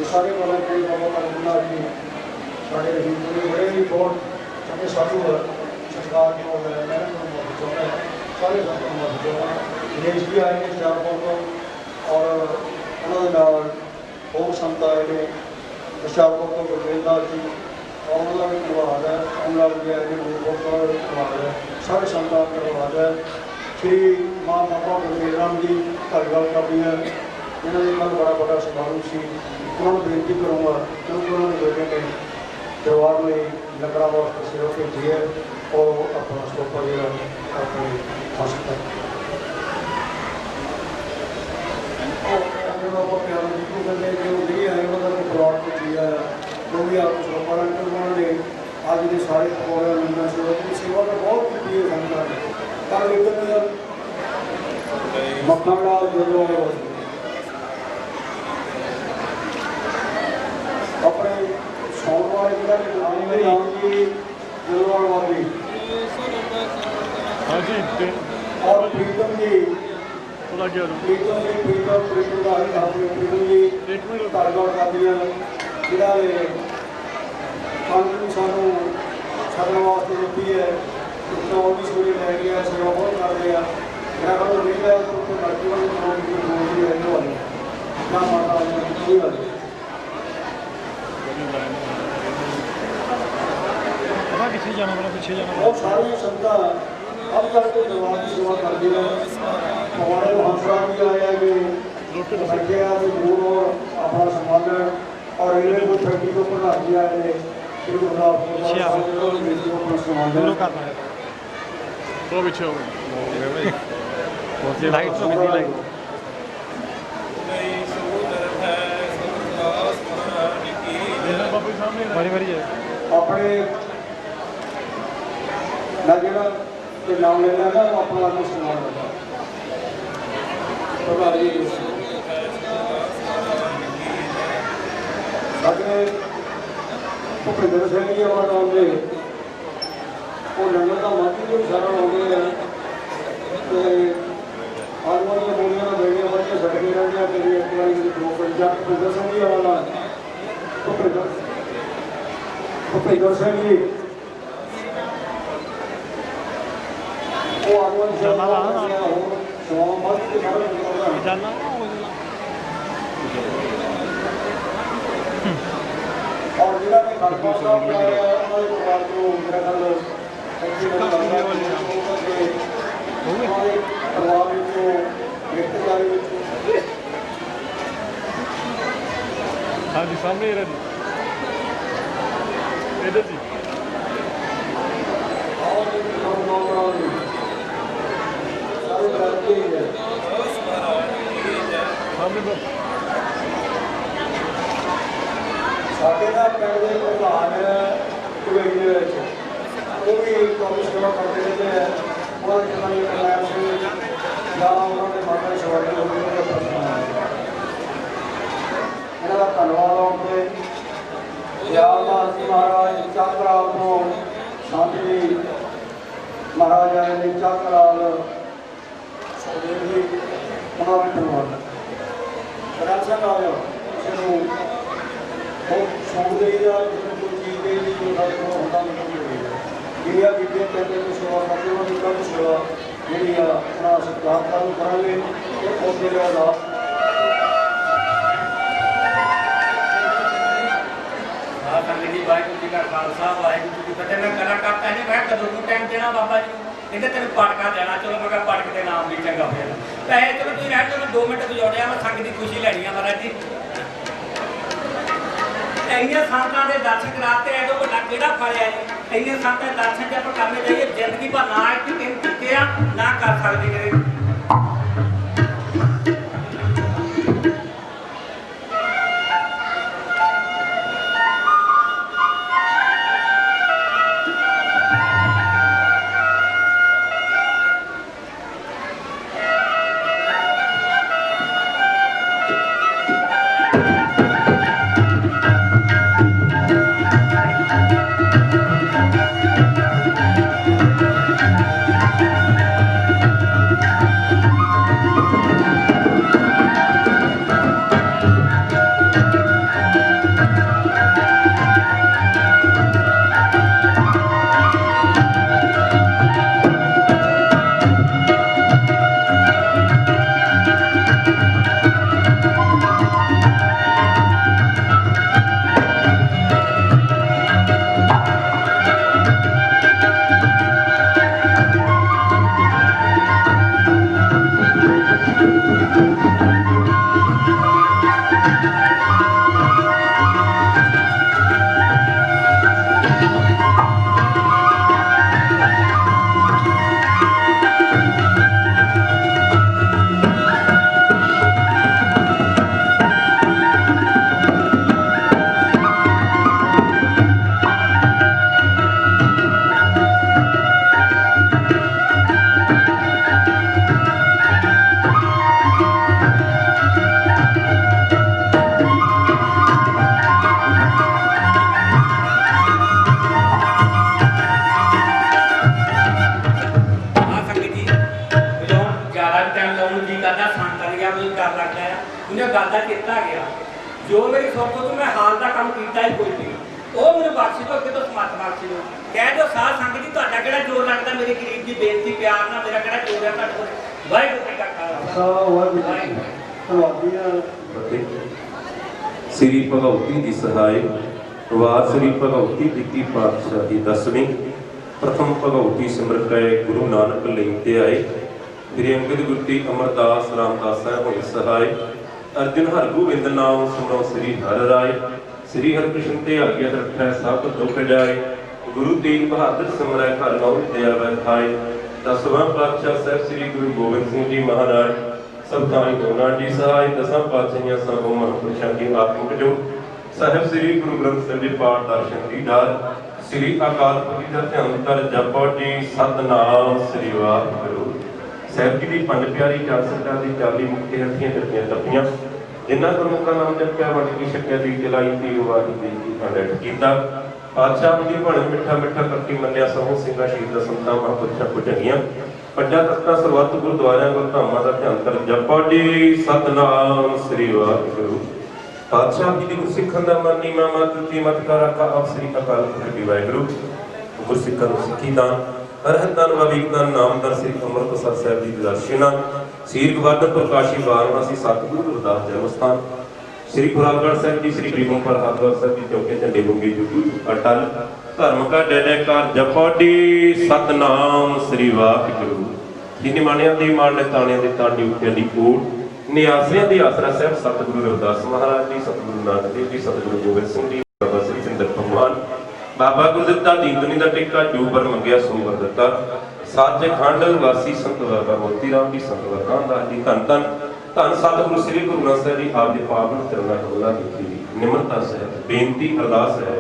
सारे वाला कोई बाबा करना जी साढ़े बड़े ही बहुत चंगे साधु सरकार को मैंने सारे देश भी आएंगे 4 को और उन्होंने नाल होर संत आए ने हुशियारपुर तो गुरवेंद्र जी और उन्होंने भी धन्यवाद है, उन्होंने भी आए गुरपुर का धन्यवाद है, सारे संतां का धन्यवाद है। श्री मां बाबा गुरमेल राम जी धारीवाल कवि है, इन्होंने कल बड़ा बड़ा समारोह से उन्होंने बेनती करूँगा क्योंकि उन्होंने बेटे ने दरबार में लकड़ा वास्ते सेवा भेजी है और अपना स्टोपा जो अपने हासिल कर जो भी आप स्टोपा उन्होंने आज के सारे पकौड़े सेवा तो बहुत की है संगत ने, पर लेकिन मक्खन जो अपने सौन वाले राम जी जलवाल वाली और प्रीतम जी धारीवाल कादियां जिन्होंने कानून सानू छड़न वास्ते दी है, और भी सूर्य लै गया सेवा बहुत कर रहे हैं। मेरा कहना नहीं है तो लड़की वाली रहने वाली ना माता वाली वाली बहुत सारी संगत अब तक तो दरबार की सेवा करती है। हमारे हंसराज भी आए हैं कि बैठे हैं दूर और अपना संभालन और रेलवे को फैक्ट्री को प्रधान जी आए हैं श्री गुरदास अपने नजर के नाम लेना ना वो अपना आदमी सुना लगा भुपिंदर सिंह जी हमारे नाम से वो लंगर का माटी भी सारा हो गया है तो आलू वाली मूलियां बेड़ियां बढ़िया सड़ के रहने तेरी एक बार दो पंजा भुपिंदर सिंह जी हमारा भुपिंदर सिंह जी वो आलू वाली और जिन्होंने खालसा साहब बनाया उन्होंने परिवार को मेरा ख्याल परिवार रिश्तेदारी हाँ जी सामने ही रहती इधर जी सारे बराती है सामने ਸਾਡੇ ਦਾ ਪਿੰਡ ਦੇ ਪ੍ਰਧਾਨ ਕੁਵੇਈ ਦੇ ਵਿੱਚ ਉਹ ਵੀ ਕਾਫੀ ਸੇਵਾ ਕਰਦੇ ਰਹਿੰਦੇ ਹੈ। ਉਹਨਾਂ ਦੇ ਕਿਸਾਨੀ ਕਰਨਾਇਬ ਸਿੰਘ ਜਾਂ ਉਹਨਾਂ ਦੇ ਮਾਤਾ ਸ਼ਿਵਾਲੀ ਹੋਣੀ ਦਾ ਪ੍ਰਸ਼ਨ ਇਹਨਾਂ ਦਾ ਧੰਨਵਾਦ ਆਉਂਦੇ ਦਿਆਲਦਾਸ ਜੀ ਮਹਾਰਾਜ ਚੱਕਰਾਲ ਤੋਂ ਸੰਤ ਜੀ ਮਹਾਰਾਜ ਆਏ ਨੇ ਚੱਕਰਾਲ ਸੁਖਦੇਵ ਜੀ ਉਹਨਾਂ ਦਾ ਧੰਨਵਾਦ ਰਾਜ ਸਿੰਘ ਆਇਓ ਜਿਹਨੂੰ ਉਹ ਸੌਂਦੇ ਜਾਂ ਕੋਈ ਚੀਜ਼ ਦੇ ਲਈ ਜੋ ਸਾਡੇ ਕੋਲ ਹੁੰਦਾ ਨਹੀਂ ਜਿਹੜੀਆਂ ਬੀਬੀਆਂ ਕਹਿੰਦੇ ਨੇ ਸੇਵਾ ਕਰਦੇ ਉਹਨਾਂ ਦੀ ਕੱਲ੍ਹ ਸੇਵਾ ਜਿਹੜੀ ਆ ਆਪਣਾ ਸਤਿਕਾਰ ਨੂੰ ਕਰਾਂਗੇ ਇਹ ਪੌਦੇ ਦਾ ਲਾਭ संगत जी वाहिगुरू जी का खालसा वाहिगुरू जी की फतेह। मैं कलाकार कहने मैं कदों को टाइम देना बाबा जी कहते तेन पटका देना चलो मैं पटक के नाम भी चंगा फिर पैसे चलो तुम रह चलो 2 मिनट बजौड़े मैं संगत की खुशी लैनी है महाराज जी ਇੰਨੇ ਸੰਤਾਂ ਦੇ ਦਰਸ਼ਨ ਕਰਾਤੇ ਐਡੋ ਵੱਡਾ ਕਿਹੜਾ ਫਲ ਹੈ ਜੀ ਇੰਨੇ ਸੰਤਾਂ ਦੇ ਦਰਸ਼ਨ ਜੇ ਆਪਾਂ ਕਰਨੇ ਜਾਈਏ ਜ਼ਿੰਦਗੀ ਭਰ ਨਾ ਕੀਤੇ ਆ ਨਾ ਕਰ ਸਕਦੇ ਕਰੇ गल का चेता आ गया जो मेरी सुख तो मैं हाल का काम किया ही कोई नहीं वो मैंने बख्श दो अगे तो समर्थ बख्श दो कह दो साध संगत जी तुहाडा किहड़ा जोर लगदा मेरे गरीब की बेनती प्यार नाल मेरा किहड़ा जोर है तुहाडे कोल वाहिगुरू जी का खालसा श्री भगवती की सहाय वार श्री भगवती जी पातशाही 10वीं प्रथम भगवती सिमर कै गुरु नानक लेते आए श्री अंगद गुरती अमरदास रामदास साहब होए सहाय अर्जुन हर गोविंद नाम सुनो श्री हर राय श्री हरकृष्ण ते आज्ञा रखै सब दुख जाए गुरु तेग बहादुर सिमरै हर नाम दया वैखाए 10वां पातशाह साहब श्री गुरु गोबिंद सिंह जी महाराज सबताई होना जी सहाय 10 पातशाहियां सब महापुरुषों की आत्मिक जो साहब श्री गुरु ग्रंथ साहिब जी पाठ दर्शन की डार श्री अकाल पुरख का ध्यान कर जपो जी सतनाम श्री वाहिगुरू साहब जी की पंज प्यारी 4 सरकार की 40 मुक्ति हथियां जपियां तपियां जिन्ना गुरमुखा नाम जपया वट की शक्या दी चलाई थी वाहिगुरू जी अडट कीता पातशाह जी भण मिठा मिठा करके मन्या समूह सिंगा शहीद संतां महापुरुषां को चंगियां पंजा तख्तां सरबत गुरुद्वारियां गुरधामां दा ध्यान कर जपो जी सतनाम श्री वाहिगुरू पातशाह जी की गुरसिखां दा मानी मामा तुची मत कर रखा आप श्री अकाल पुरख जी वाहिगुरू गुरसिखां नूं सिੱਖੀ दान अरहत दान ववीक दान नाम दान श्री अमृतसर साहिब जी दर्शना सीर गवादन प्रकाशी वाराणसी सतगुरु गुरदास जन्म स्थान श्री खुरागढ़ साहिब जी श्री गरीबों हाथवर साहिब जी चौके झंडे बुंगी जुगू अटल धर्म का जयकार जपो जी सतनाम श्री वाहिगुरू जी निमाणियां दी मान ने ताणियां दी तांडी उत्ते दी कोट नियासियां दी आसरा साहब सतगुरु रविदास महाराज जी सतगुरु नानक देव जी सतगुरु गोबिंद सिंह जी बाबा श्री चंद्र भगवान बाबा गुरदित्ता दीन दुनी दा टिक्का जो पर मंगिया सो वर दित्ता सचखंड वासी संत बाबा मोती राम जी संत वरदास जी धन धन धन सतगुरु श्री गुरु ग्रंथ साहिब जी आप दे पावन चरणां कमलां विच निमरता सहित बेनती अरदास है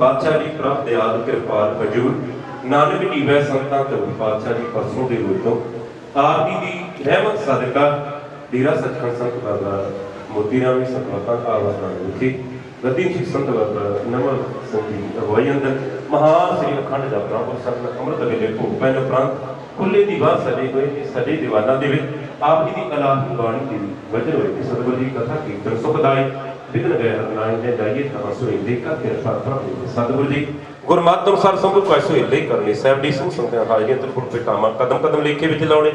पातशाह जी प्रभ दयाल कृपाल हजूर नानक जीवै संतां ते पातशाह जी परसों दे रोज तो आप जी दी रहमत सदका डेरा सचखंड संत बाबा मोती राम जी संत वरदास आवाज़ विखे गद्दी श्री संत बाबा नमल संत जी अगवाई अंदर महान श्री अखंड जापरा और संत अमृत वेले भोग पैन उपरंत खुले दीवार सजे हुए सजे दीवाना दे विच आप जी की अलाही बाणी दी वजह होए कि सतगुरु जी कथा कीर्तन सुखदाई विघ्न गए हरनाई ने जाइए था सोई देखा कृपा प्रभु सतगुरु जी गुरमत अनुसार संभव कैसो इले करने साहब दी सिंह संगत हाजियां ते फुल पिटामा कदम कदम लेखे विच लाउने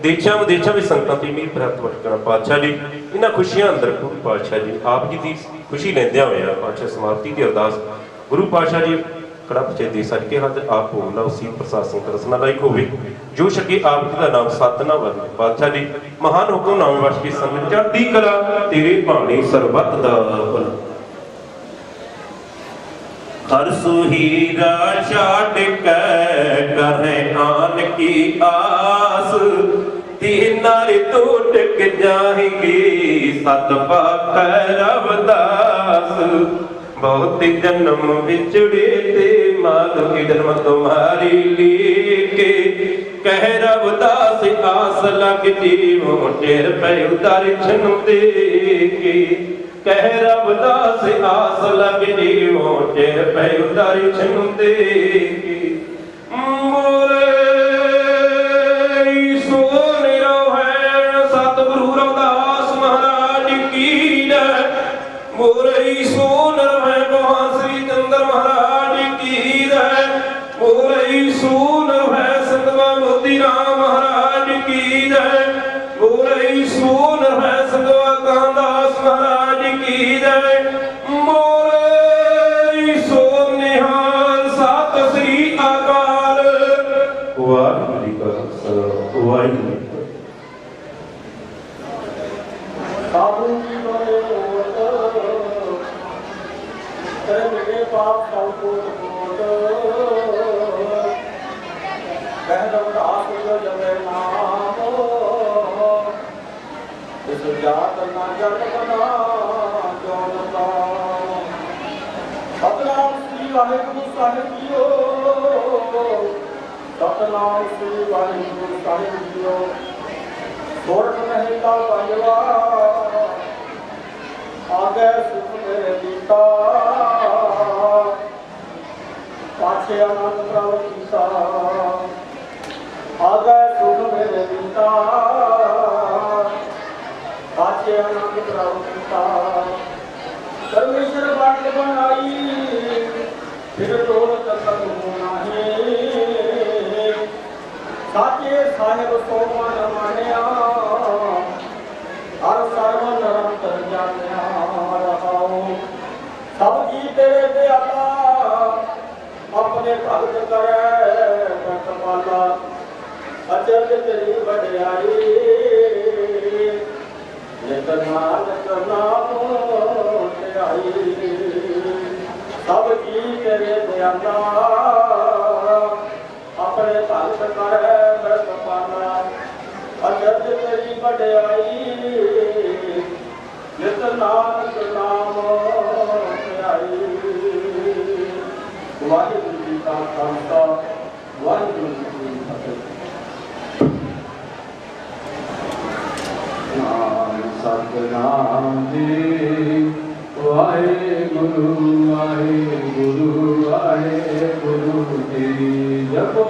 देशां विदेशां विच संगतां दी मीर प्राप्त वटकना पातशाह जी इन्हां खुशियां अंदर गुरु पातशाह जी आप जी दी खुशी लैंदियां होया पातशाह समाप्ति दी अरदास गुरु पातशाह जी कड़प चेते सज के हद आप भोगला उसी प्रशासन रसना लायक होवे जो शके आप जी का नाम सतना वन पातशाह जी महान हुक्म नाम वश के संग चढ़दी कला तेरे भाणे सरबत दा भला हर सुहीरा छाड़ के करे आन की आस तीन नारे टूट के जाएंगे सत पाख रवदास बहुत जन्म बिछड़े थे माधव जन्म तुम्हारी लेके कह रवदास आस लग जीवो टेर पे दर्शन दे के कह रवदास आस लग जीवो टेर पे दर्शन दे के मोरे सोन है सतगुरु रविदास महाराज की जय मोरे सोन है श्री चंद्र महाराज की जय मोरे सोन है संतवा मोती राम महाराज की जय मोरे सोन है संतवा कामदास महाराज की जय मोरे सोन निहाल सत श्री अकाल वाहिगुरू जी का खालसा वाहिगुरू साधु तेरे पाप सबको मोट कह रवदास जो जब नाम इस जात ना जग बना जो नता सतनाम श्री वाहिगुरू साहिब जियो सतनाम श्री वाहिगुरू साहिब जियो सोरठ महेला पंजवा आगे सुख मेरे पिता पाछे आनंद प्रभु पिता आगे सुख मेरे पिता पाछे आनंद प्रभु परमेश्वर बाट बनाई फिर टोल तक होना है साचे साहेब सोमन मानिया हर सर्व निरंतर जानिया रहाओ सब जी तेरे दयाला अपने भगत करे कपाला अचरज तेरी बड़ाई नित नानक नाम ध्याई सब जी तेरे दयाला अपने भगत करे कपाला अचरज तेरी बड़ाई नित नानक नाम ध्याई वाहिगुरु जी का खालसा वाहिगुरु जी की फतेह। नाम सतनाम जी वाहिगुरु वाहिगुरु वाहिगुरु जी जपो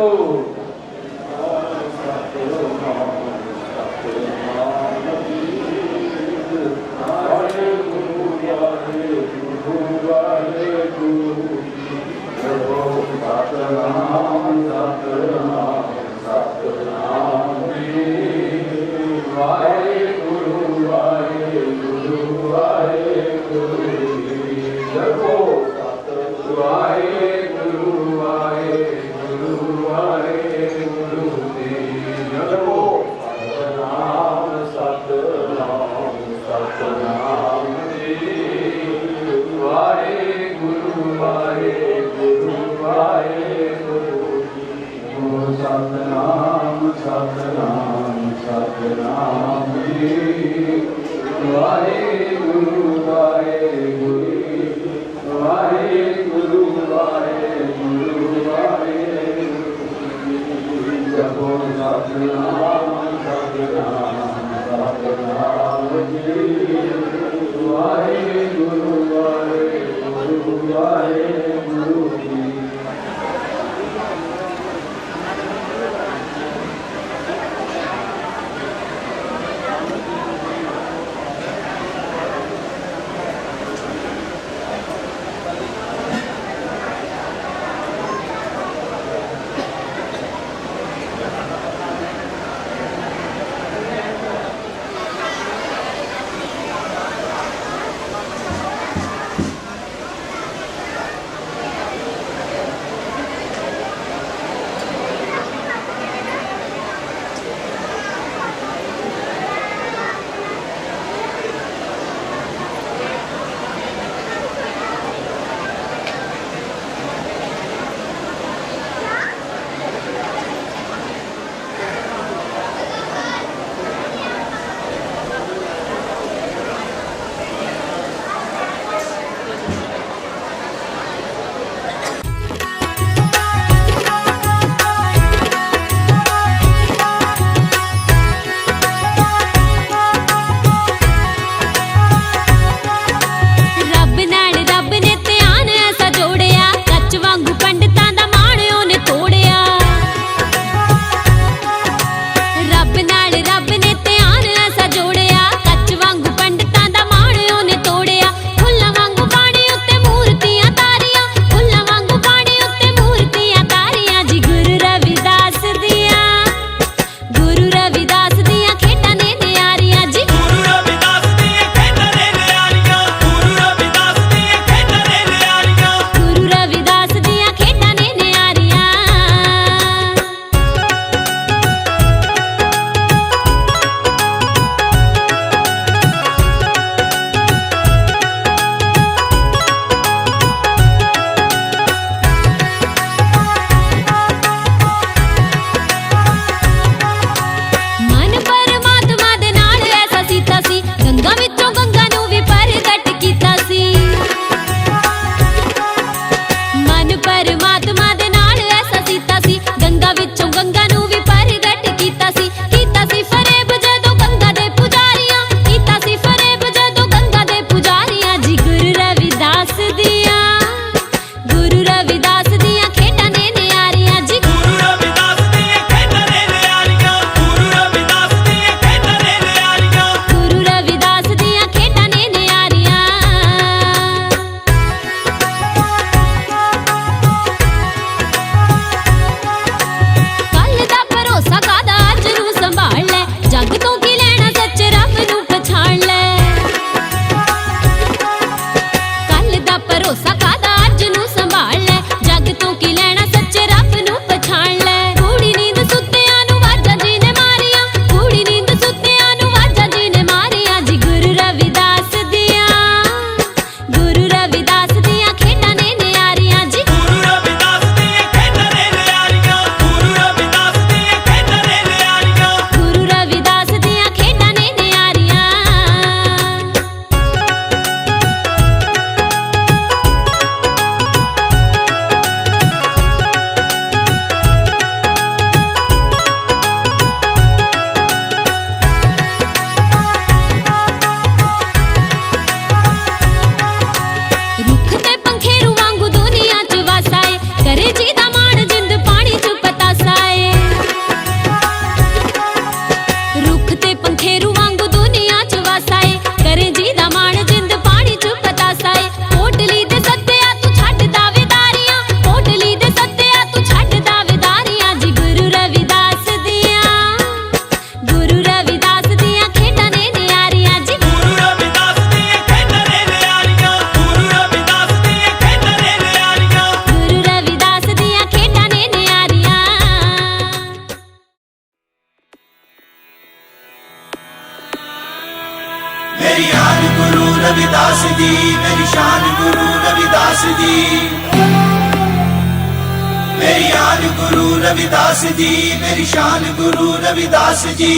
शान गुरु रविदास जी, मेरी शान गुरु रविदास जी।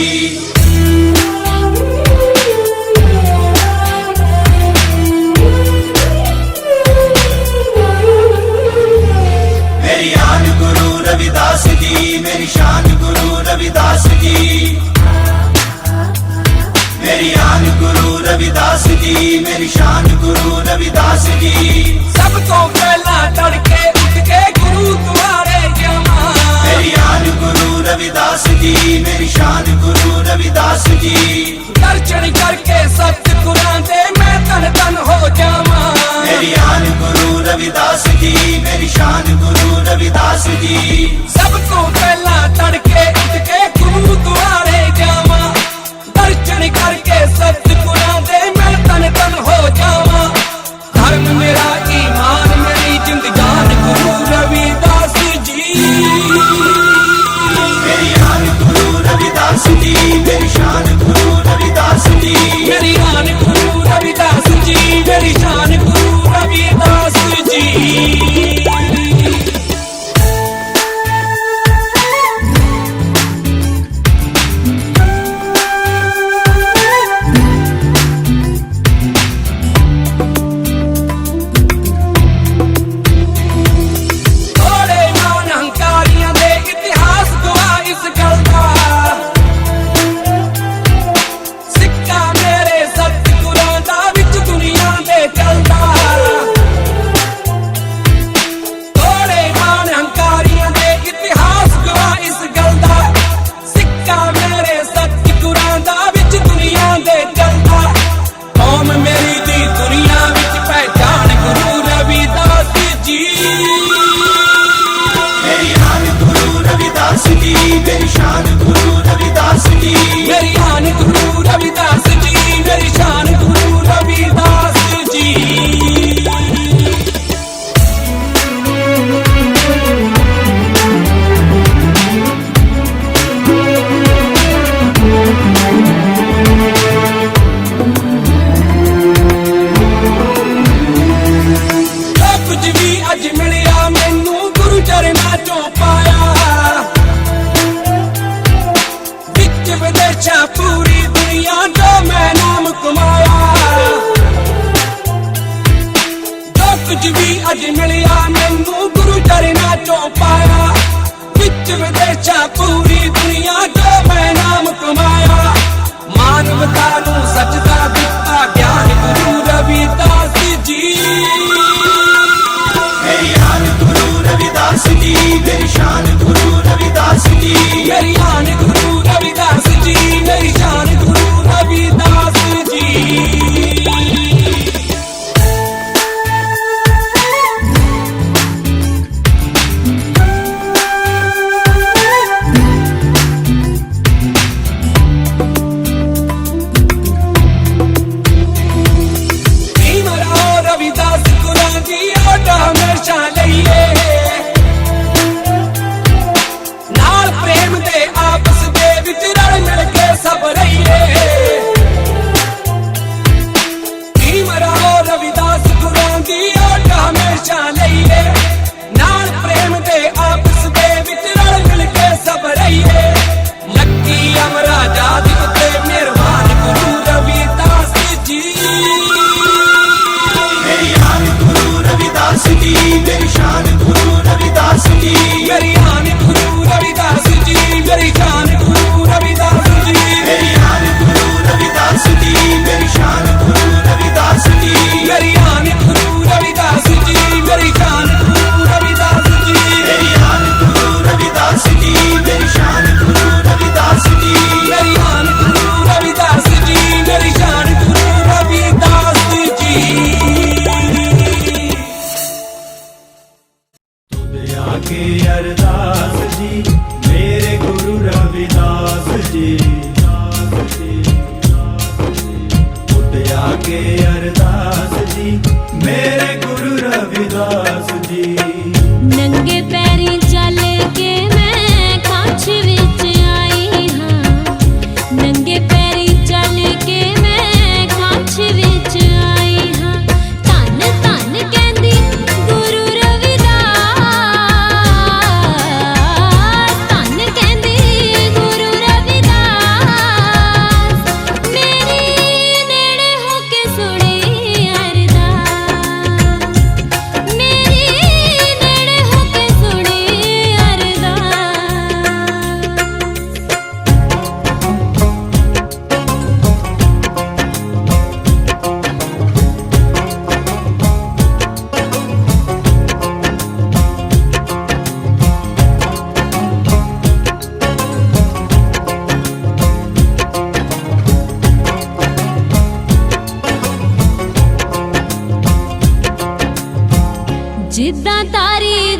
मेरी आन गुरु रविदास जी, मेरी शान गुरु रविदास जी। मेरी आन गुरु रविदास जी, मेरी शान गुरु रविदास जी। सब तो पहला तड़के उठ के गुरु तुम्हारे जावा। मेरी आन गुरु रविदास जी, मेरी शान गुरु रविदास जी। दर्शन करके सतगुरां दे मैं तन तन हो जावा। मेरी आन गुरु रविदास जी, मेरी शान गुरु रविदास जी। सब तो पहला तड़के उठ के गुरु तुम्हारे जावा। दर्शन करके सतगुरां दे मैं तन तन हो जावा। धर्म मेरा ईमान मेरी जिंद जान गुरु रविदास जी। मेरी आन गुरु रविदास जी, मेरी शान गुरु रविदास जी। मेरी आन गुरु रविदास जी, मेरी शान गुरु रविदास जी।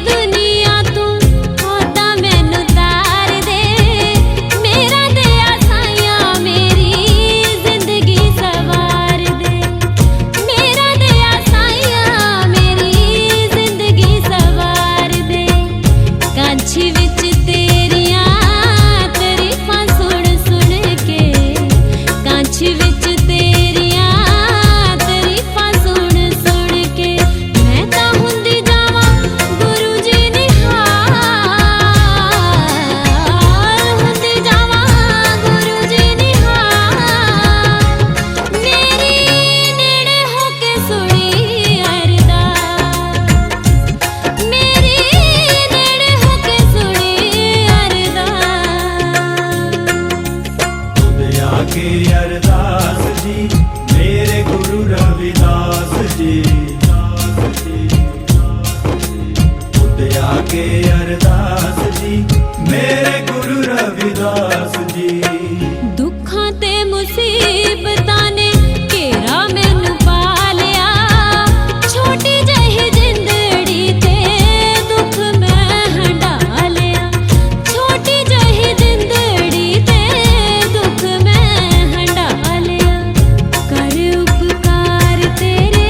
दुनिया तू होदा मैनू तार दे मेरा दया साया मेरी जिंदगी सवार दे मेरा दया साया मेरी जिंदगी सवार दे कांछी विच तेरियां तरीफां सुन सुन के कांछी विच तेरियां तरीफां सुन सुन के मैं तां हुंदी जावां गुरु जी निहाल हुंदी जावां गुरु जी निहाल मेरी नेड़े होके सुनी अरदास मेरी नेड़े होके सुनी अरदास खुद आके अरदास जी मेरे गुरु रविदास जी खुद आके अरदास जी मेरे गुरु रविदास जी दुखां ते मुसीबतां ने घेरा मैनू पा लिया छोटी जही जिंदड़ी ते दुख मैं हंडा लिया छोटी जही जिंदड़ी ते दुख मैं हंडा लिया कर उपकार तेरे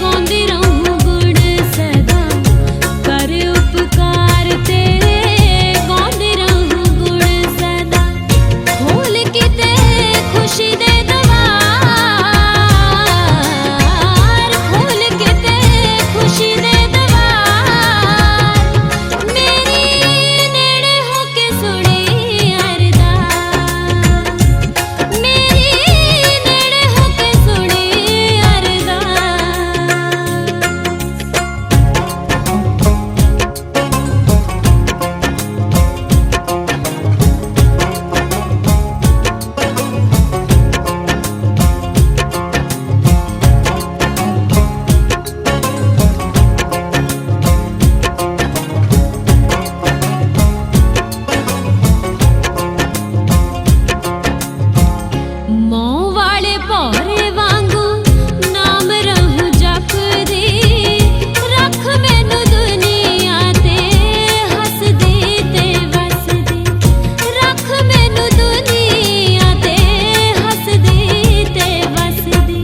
गाउंदी रहूं गुण सदा कर उपकार तेरे गाउंदी रहूं गुण सदा खोल किते खुशी दे दवार खोल किते खुशी दे दवार मेरी नेड़े होके सुनी अरदास मेरी नेड़े होके सुनी ਮੌਂ ਵਾਲੇ ਭੌਰੇ ਵਾਂਗੂ ਨਾਮ ਰਹੂੰ ਜਪਦੀ ਰੱਖ ਮੈਨੂੰ ਦੁਨੀਆ ਤੇ ਹੱਸਦੀ ਤੇ ਵਸਦੀ ਰੱਖ ਮੈਨੂੰ ਦੁਨੀਆ ਤੇ ਹੱਸਦੀ ਤੇ ਵਸਦੀ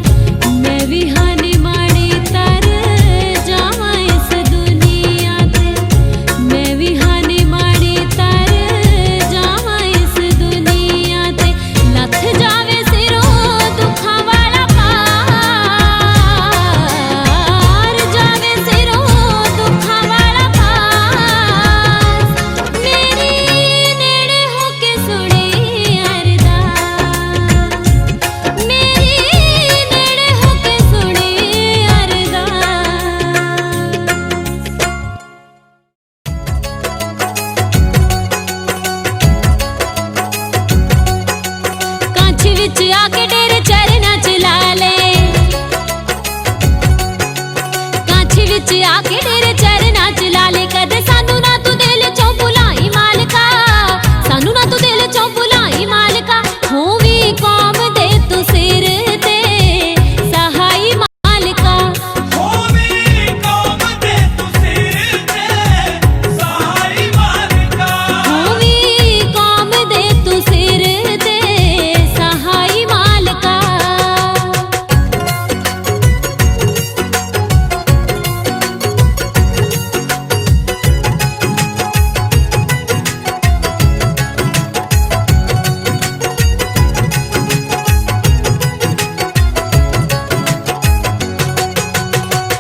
ਮੈਂ ਵੀ ਹਾਨੀ ਮਾੜੀ ਤਰ ਜਾਵਾਂ ਇਸ ਦੁਨੀਆ ਤੇ ਮੈਂ ਵੀ ਹਾਨੀ ਮਾੜੀ ਤਰ ਜਾਵਾਂ ਇਸ ਦੁਨੀਆ ਤੇ ਲੱਥ ਜਾਵੇ ਸਿਰੋਂ ਦੁੱਖਾਂ ਵਾਲਾ ਪਾਰ ਜਾਵੇ ਸਿਰੋਂ ਦੁੱਖਾਂ ਵਾਲਾ ਪਾਸ ਮੇਰੀ ਨੇੜੇ ਹੋ ਕੇ ਸੁਣੀ ਅਰਦਾਸ ਮੇਰੀ ਨੇੜੇ ਹੋ ਕੇ ਸੁਣੀ ਕਾਂਛੀ ਵਿੱਚ ਆ ਕੇ ਡੇਰੇ ਚਰਨਾਂ ਚ ਲਾ ਲੈ ਕਾਂਛੀ ਵਿੱਚ ਆ ਕੇ ਡੇਰੇ ਚਰਨਾਂ ਚ ਲਾ ਲੈ ਕਦੇ ਸਾਨੂੰ ਨਾ ਤੂੰ ਦਿਲ ਚੋਂ ਭੁਲਾਈ ਮਾਲਕਾ ਸਾਨੂੰ ਨਾ ਤੂੰ ਦਿਲ ਚੋਂ ਭੁਲਾਈ ਮਾਲਕਾ ਹੋਵੀ ਕੌਮ ਦੇ ਤੂੰ ਸਿਰ ਤੇ ਸਹਾਈ ਮਾਲਕਾ होवी कौम दे तू सिर ते सहाई मालिका ਹੋਵੀ ਕੌਮ ਦੇ ਤੂੰ ਸਿਰ ਤੇ ਸਹਾਈ ਮਾਲਕਾ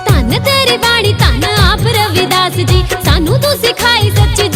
ਧੰਨ ਤੇਰੀ ਬਾਣੀ ਧੰਨ ਆਪ ਰਵਿਦਾਸ ਜੀ ਸਾਨੂੰ ਤੂੰ ਸਿਖਾਈ ਸੱਚੀ